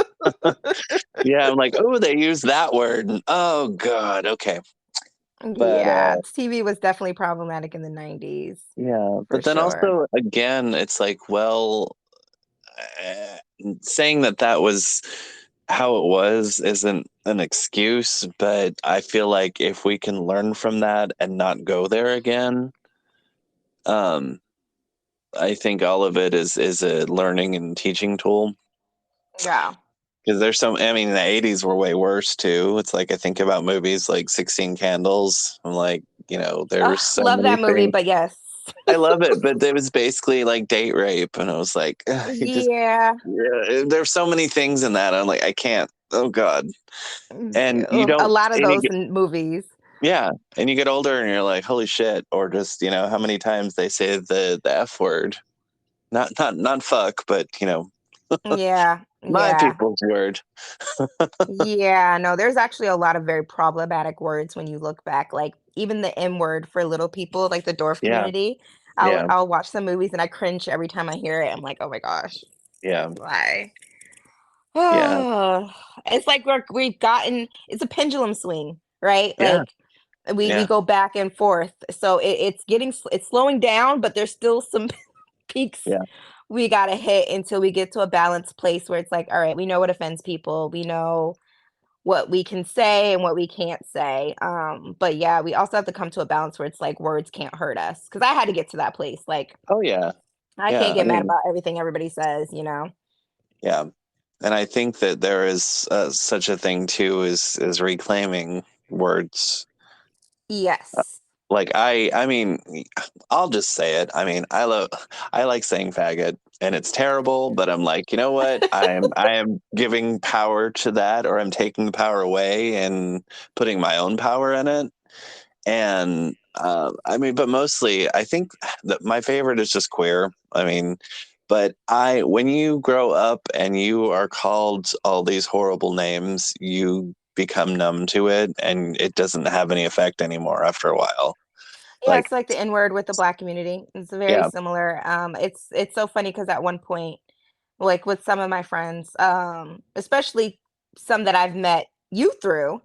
yeah. I'm like, oh, they use that word. And, oh God, okay. But Yeah, TV was definitely problematic in the 90s, yeah, for but then sure. also again, it's like, well, uh, saying that that was how it was isn't an excuse, but I feel like if we can learn from that and not go there again, um, I think all of it is a learning and teaching tool. Yeah. Because there's some, I mean, the '80s were way worse too. It's like I think about movies like 16 Candles. I'm like, there's so Love many that movie, things. but yes. I love it, but it was basically like date rape, and I was like, ugh, you just, Yeah. yeah, there's so many things in that. I'm like, I can't. Oh God. And you A don't, lot of and you those get, in movies. yeah, and you get older, and you're like, holy shit, or just how many times they say the F word, not fuck, but Yeah. my Yeah. people's word. Yeah, no, there's actually a lot of very problematic words when you look back, like even the M word for little people, like the dwarf Yeah, community. yeah, I'll watch some movies and I cringe every time I hear it. I'm like, oh my gosh, yeah. why? Yeah. It's like we've gotten it's a pendulum swing, right? Yeah. Like we Yeah. go back and forth. So it's slowing down, but there's still some peaks Yeah. we gotta hit until we get to a balanced place where it's like, all right, we know what offends people. We know what we can say and what we can't say. But yeah, we also have to come to a balance where it's like words can't hurt us. Cause I had to get to that place. Like Oh yeah. I can't Yeah. I get mad mean, about everything everybody says, you know? yeah. And I think that there is such a thing too is reclaiming words. Yes. Like I mean, I'll just say it. I mean, I like saying faggot, and it's terrible, but I'm like, you know what? I am giving power to that, or I'm taking the power away and putting my own power in it. And I mean, but mostly, I think that my favorite is just queer. I mean, but I when you grow up and you are called all these horrible names, you become numb to it, and it doesn't have any effect anymore after a while. Yeah, Like, it's like the N word with the Black community. It's very yeah, similar. It's so funny because at one point, like with some of my friends, especially some that I've met you through,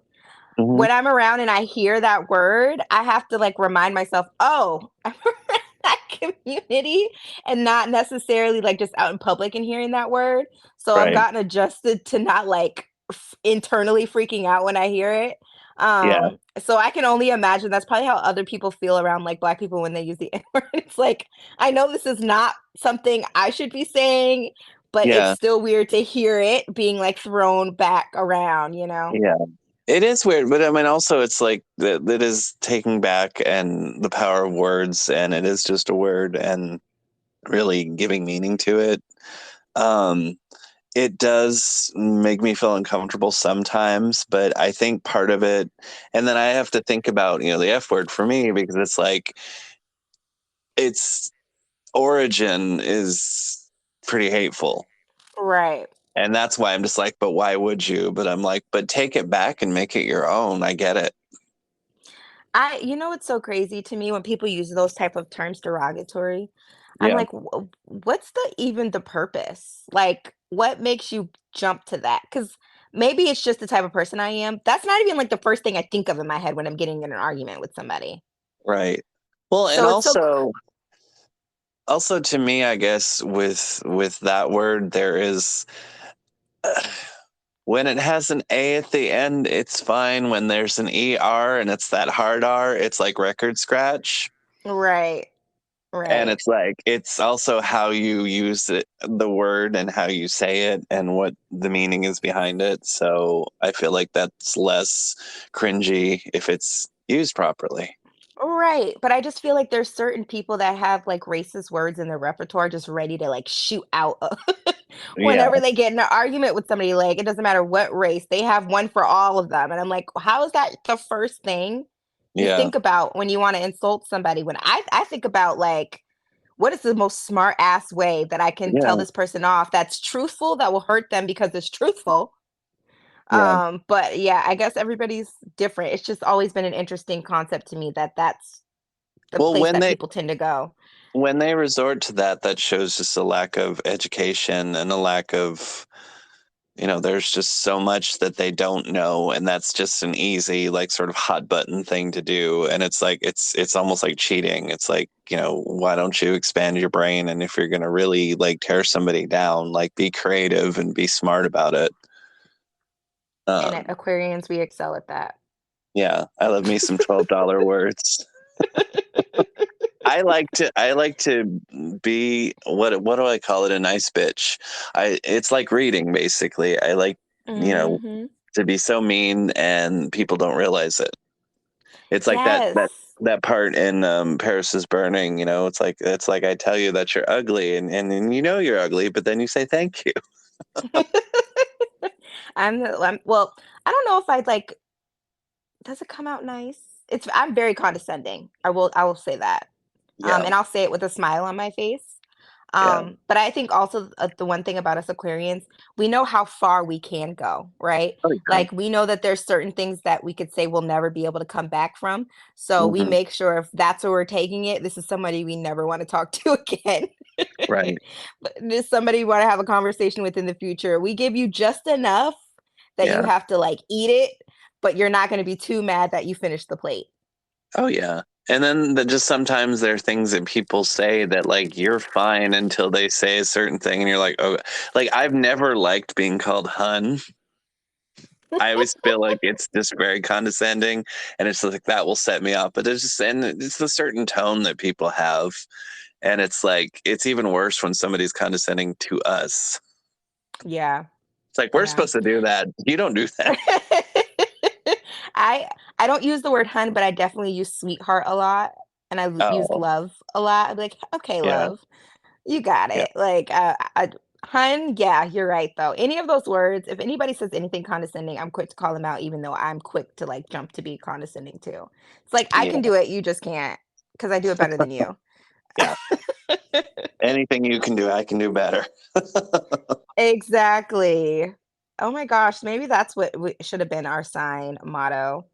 hmm when I'm around and I hear that word, I have to like remind myself, oh, I'm around that community and not necessarily like just out in public and hearing that word. So I've right, gotten adjusted to not like internally freaking out when I hear it. yeah, So I can only imagine that's probably how other people feel around like Black people when they use the N word. It's like, I know this is not something I should be saying, but it's yeah, still weird to hear it being like thrown back around, you know? yeah. It is weird, but I mean, also it's like that is taking back and the power of words, and it is just a word, and really giving meaning to it. Um, it does make me feel uncomfortable sometimes, but I think part of it, and then I have to think about, the F word for me because it's like its origin is pretty hateful. Right. And that's why I'm just like, but why would you? But I'm like, but take it back and make it your own. I get it. You know what's so crazy to me when people use those type of terms derogatory? I'm Yeah, like, what's even the purpose? Like, what makes you jump to that? Because maybe it's just the type of person I am. That's not even like the first thing I think of in my head when I'm getting in an argument with somebody. right. Well, and So it's so, also to me, I guess with that word, there is when it has an A at the end, it's fine. When there's an ER and it's that hard R, it's like record scratch. right, And right. it's like it's also how you use it, the word, and how you say it, and what the meaning is behind it. So I feel like that's less cringy if it's used properly. Right, but I just feel like there's certain people that have, like, racist words in their repertoire just ready to, like, shoot out Yeah, whenever they get in an argument with somebody, like, it doesn't matter what race, they have one for all of them, and I'm like, how is that the first thing you yeah, think about when you wanna insult somebody? When I think about, like, what is the most smart ass way that I can tell yeah, this person off that's truthful, that will hurt them because it's truthful, yeah. but yeah, I guess everybody's different. It's just always been an interesting concept to me that that's the Well, place that people tend to go. when they resort to that, that shows just a lack of education and a lack of, there's just so much that they don't know, and that's just an easy, like, sort of hot button thing to do. And it's like it's almost like cheating. It's like, why don't you expand your brain? And if you're gonna really like tear somebody down, like be creative and be smart about it. And at Um, Aquarians, we excel at that. yeah, I love me some $12 words. I like to be what do I call it? A nice bitch. It's like reading basically. I like, you know, Mhm. to be so mean and people don't realize it. It's like that Yes. that that part in Paris is Burning, it's like I tell you that you're ugly, and you're ugly, but then you say thank you. Well, I don't know if I'd like does it come out nice? I'm very condescending. I will say that. Yeah, And I'll say it with a smile on my face. yeah. But I think also the one thing about us Aquarians, we know how far we can go, right? Oh yeah. Like we know that there's certain things that we could say we'll never be able to come back from. So we hmm make sure if that's where we're taking it, this is somebody we never want to talk to again. Right. But if somebody want to have a conversation with in the future, we give you just enough that you Yeah. have to like eat it, but you're not going to be too mad that you finished the plate. Oh yeah. And then just sometimes there are things that people say that like you're fine until they say a certain thing and you're like, oh, like I've never liked being called hun. I always feel like it's just very condescending and it's like that will set me off. But it's just and it's the certain tone that people have. And it's like it's even worse when somebody's condescending to us. Yeah, It's like we're yeah. supposed to do that. You don't do that. I I don't use the word hun, but I definitely use sweetheart a lot, and use Oh, love a lot. I'd be like, okay, yeah. love, you got Yeah. it. Like, hun, yeah, you're right though. Any of those words, if anybody says anything condescending, I'm quick to call them out, even though I'm quick to like jump to be condescending too. It's like I Yeah. can do it, you just can't, because I do it better than you. Yeah. Anything you can do, I can do better. Exactly. Oh my gosh, maybe that's what should have been our sign motto.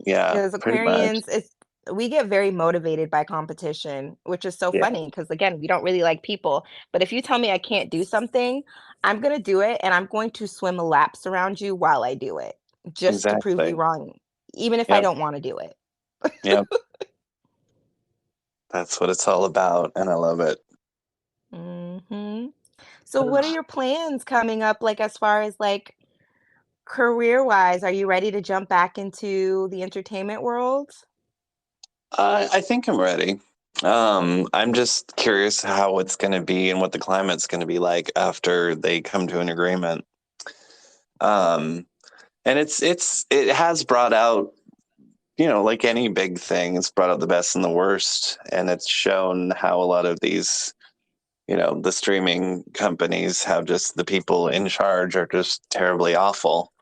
Yeah, Because pretty much. Aquarians, it's we get very motivated by competition, which is so Yeah. funny because again, we don't really like people. But if you tell me I can't do something, I'm gonna do it and I'm going to swim laps around you while I do it, just to prove you Exactly. wrong, even if I Yep. don't want to do it. Yep. That's what it's all about, and I love it. hmm So what are your plans coming up, like as far as like career wise? Are you ready to jump back into the entertainment world? I think I'm ready. I'm just curious how it's going to be and what the climate's going to be like after they come to an agreement. Um, and it has brought out, like any big thing, it's brought out the best and the worst, and it's shown how a lot of these, the streaming companies have just the people in charge are just terribly awful.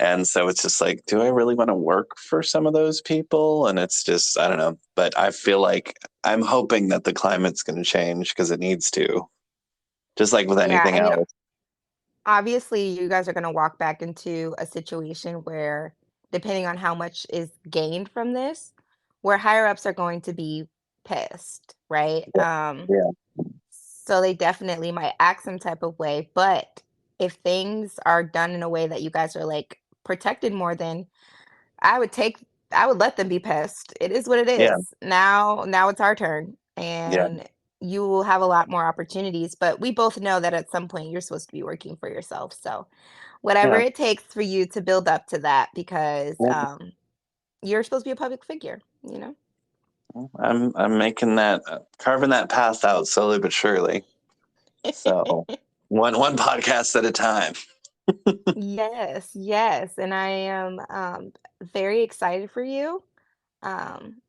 And so it's just like, do I really want to work for some of those people? And it's just, I don't know. But I feel like I'm hoping that the climate's going to change because it needs to, just like with Yeah, anything I mean, else. obviously, you guys are gonna walk back into a situation where, depending on how much is gained from this, where higher ups are going to be pissed, right? Yeah. Yeah. So they definitely might act some type of way, but if things are done in a way that you guys are like protected more, then I would take I would let them be pissed. It is what it Yeah. is. Now it's our turn, Yeah. and you will have a lot more opportunities, but we both know that at some point you're supposed to be working for yourself. So, whatever Yeah. it takes for you to build up to that because Yeah. you're supposed to be a public figure, you know? I'm making that, carving that path out slowly but surely. So one podcast at a time. Yes, yes, and I am very excited for you. Um,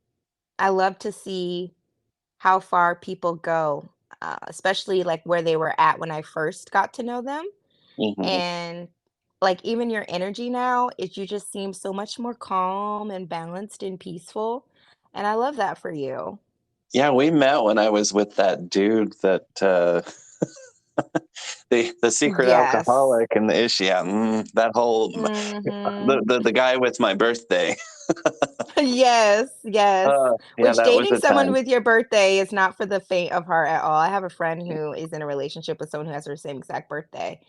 I love to see how far people go, especially like where they were at when I first got to know them. Hmm. And like even your energy now is you just seem so much more calm and balanced and peaceful. And I love that for you. Yeah, we met when I was with that dude that the secret Yes. alcoholic and the issue. Yeah, that whole hmm the guy with my birthday. Yes, yes. Yeah, Which that was dating the someone time. with your birthday is not for the faint of heart at all. I have a friend who is in a relationship with someone who has her same exact birthday.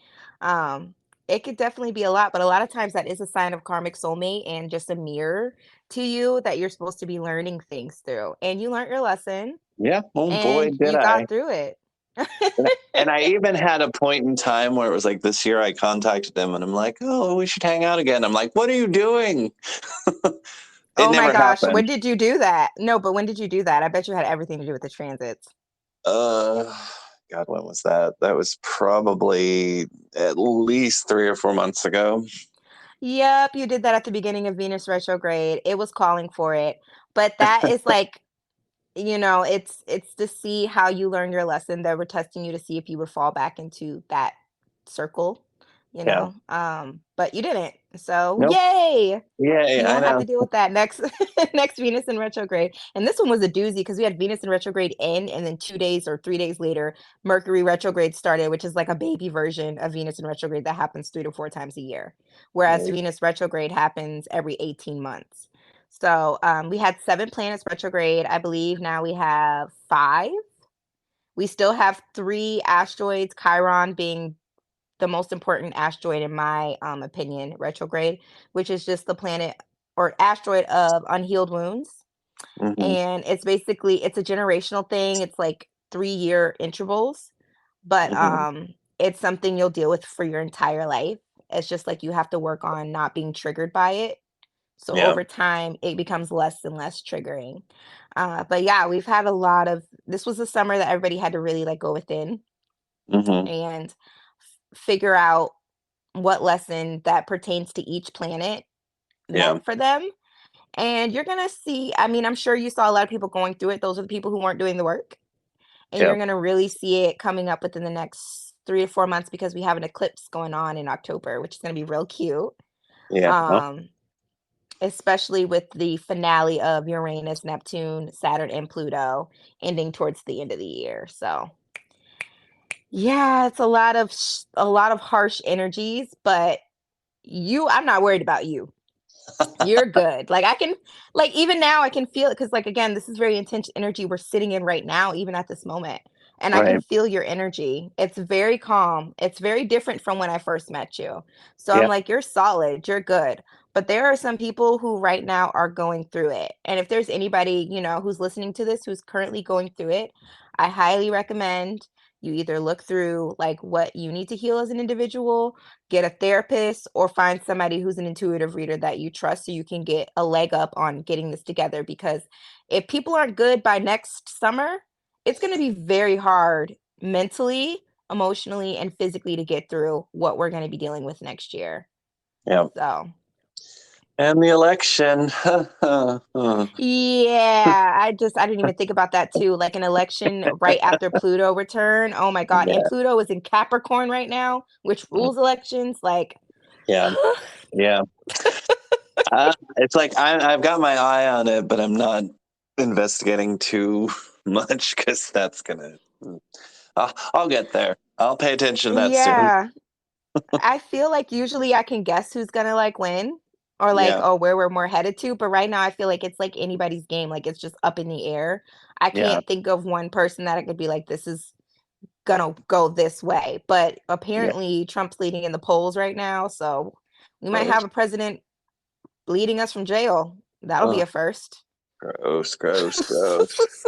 Um, it could definitely be a lot, but a lot of times that is a sign of karmic soulmate and just a mirror to you that you're supposed to be learning things through. And you learned your lesson Yeah, oh boy, and did you I. got through it. And I even had a point in time where it was like this year I contacted him and I'm like, oh, we should hang out again. I'm like, what are you doing? It Oh my never gosh, when happened. did you do that? No, but when did you do that? I bet you had everything to do with the transits. Uh, God, when was that? That was probably at least 3 or 4 months ago. Yep, you did that at the beginning of Venus retrograde. It was calling for it. But that is like, it's to see how you learn your lesson. They were testing you to see if you would fall back into that circle, Yeah. but you didn't. So Nope. yay! Yeah, You yeah, I won't have know. to deal with that next next Venus in retrograde. And this one was a doozy because we had Venus in retrograde in, and then 2 days or 3 days later, Mercury retrograde started, which is like a baby version of Venus in retrograde that happens 3 to 4 times a year, whereas Right. Venus retrograde happens every 18 months. So we had 7 planets retrograde. I believe now we have 5. We still have 3 asteroids, Chiron being the most important asteroid in my opinion, retrograde, which is just the planet or asteroid of unhealed wounds. Hmm. And it's basically it's a generational thing. It's like 3-year intervals, but Hmm. it's something you'll deal with for your entire life. It's just like you have to work on not being triggered by it. So Yeah. over time, it becomes less and less triggering. But yeah, we've had a lot of this was the summer that everybody had to really like go within Hmm. and figure out what lesson that pertains to each planet Yeah. meant for them. And you're gonna see, I mean, I'm sure you saw a lot of people going through it. Those are the people who weren't doing the work. And Yeah. you're gonna really see it coming up within the next 3 to 4 months because we have an eclipse going on in October, which is gonna be real cute. Yeah. Oh, Um, Especially with the finale of Uranus, Neptune, Saturn, and Pluto ending towards the end of the year. So yeah, it's a lot of harsh energies, but I'm not worried about you. You're good. Like I can like even now I can feel it because like again, this is very intense energy we're sitting in right now, even at this moment. And I can right. feel your energy. It's very calm. It's very different from when I first met you. So I'm Yeah. like, you're solid, you're good. But there are some people who right now are going through it. And if there's anybody, who's listening to this who's currently going through it, I highly recommend you either look through like what you need to heal as an individual, get a therapist, or find somebody who's an intuitive reader that you trust so you can get a leg up on getting this together. Because if people aren't good by next summer, it's going to be very hard mentally, emotionally, and physically to get through what we're going to be dealing with next year. Yeah. So, And the election. yeah, I didn't even think about that too. Like an election right after Pluto return. Oh my God. And Yeah. Pluto is in Capricorn right now, which rules elections. Like, Yeah. Yeah. It's like I've got my eye on it, but I'm not investigating too much because that's gonna. I'll get there. I'll pay attention to that soon. yeah. I feel like usually I can guess who's gonna like win or like, Yeah. oh, where we're more headed to. But right now I feel like it's like anybody's game. Like it's just up in the air. I Yeah. can't think of one person that I could be like, this is gonna go this way. But Yeah. apparently Trump's leading in the polls right now. So we might Gross. have a president leading us from jail. That'll be Oh, a first. gross. Gross. Gross.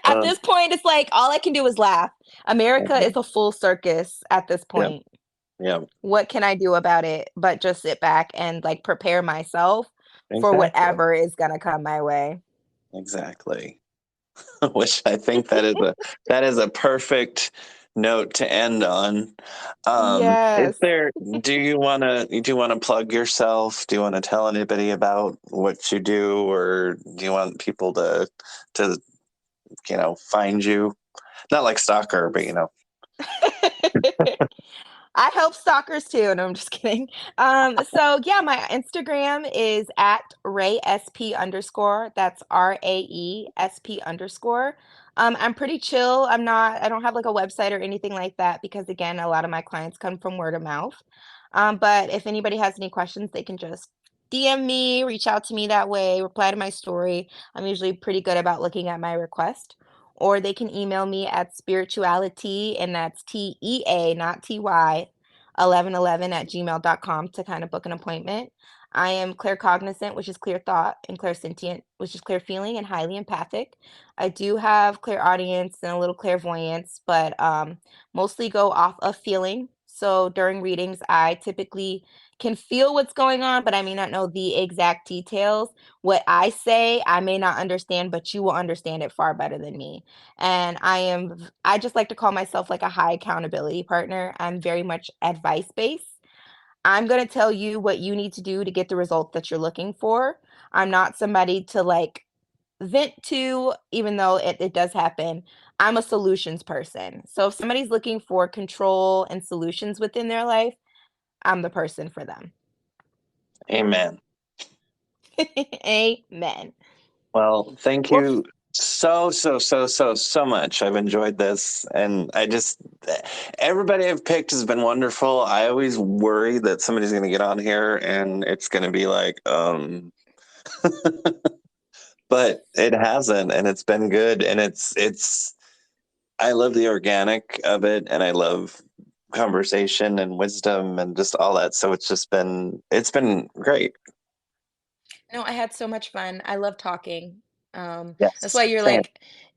At Uh, this point, it's like all I can do is laugh. America is mhm. a full circus at this Yeah. point. Yeah. What can I do about it but just sit back and like prepare myself for Exactly. whatever is gonna come my way? Exactly. Which I think that is a perfect note to end on. Is Yes. there, do you want to plug yourself? Do you want to tell anybody about what you do, or do you want people to find you? Not like stalker, but I help stalkers too. No, I'm just kidding. So yeah, my Instagram is at RaySP underscore. That's RAESP underscore. I'm pretty chill. I don't have like a website or anything like that because again, a lot of my clients come from word of mouth. But if anybody has any questions, they can just DM me, reach out to me that way, reply to my story. I'm usually pretty good about looking at my request, or they can email me at spirituality, and that's TEA, not TY, 1111 at gmail.com to kind of book an appointment. I am claircognizant, which is clear thought, and clairsentient, which is clear feeling, and highly empathic. I do have clairaudience and a little clairvoyance, but mostly go off of feeling. So during readings, I typically can feel what's going on, but I may not know the exact details. What I say, I may not understand, but you will understand it far better than me. And I just like to call myself like a high accountability partner. I'm very much advice based. I'm going to tell you what you need to do to get the results that you're looking for. I'm not somebody to like vent to, even though it does happen. I'm a solutions person. So if somebody's looking for control and solutions within their life, I'm the person for them. amen. Amen. Well, thank Well, you so much. I've enjoyed this, and everybody I've picked has been wonderful. I always worry that somebody's going to get on here and it's going to be like, but it hasn't, and it's been good, and it's I love the organic of it, and I love conversation and wisdom and just all that. So it's been great. No, I had so much fun. I love talking. That's Yes, why you're same.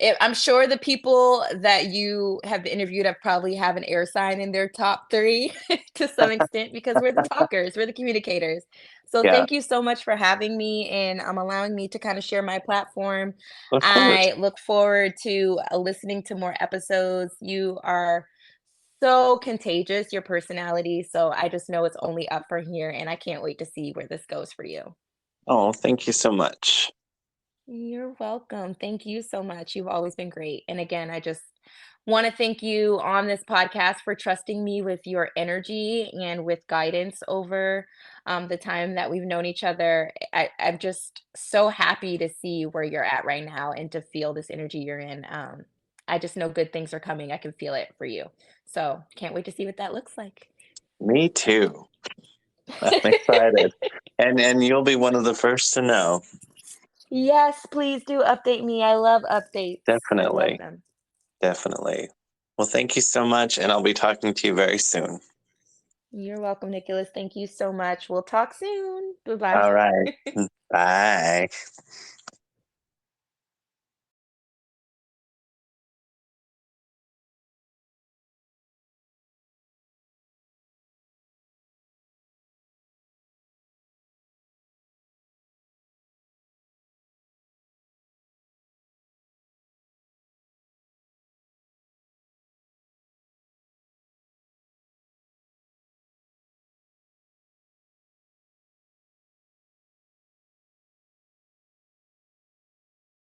like, I'm sure the people that you have interviewed have probably have an air sign in their top three to some extent because we're the talkers, we're the communicators. So Yeah, thank you so much for having me and allowing me to kind of share my platform. of course. I look forward to listening to more episodes. You are so contagious, your personality. So I just know it's only up from here, and I can't wait to see where this goes for you. Oh, thank you so much. You're welcome. Thank you so much. You've always been great. And again, I just want to thank you on this podcast for trusting me with your energy and with guidance over the time that we've known each other. I'm just so happy to see where you're at right now and to feel this energy you're in. I just know good things are coming. I can feel it for you. So can't wait to see what that looks like. Me too. I'm excited. And you'll be one of the first to know. Yes, please do update me. I love updates. I love Definitely. them. Definitely. Well, thank you so much, and I'll be talking to you very soon. You're welcome, Nicholas. Thank you so much. We'll talk soon. Bye-bye. All right. Bye.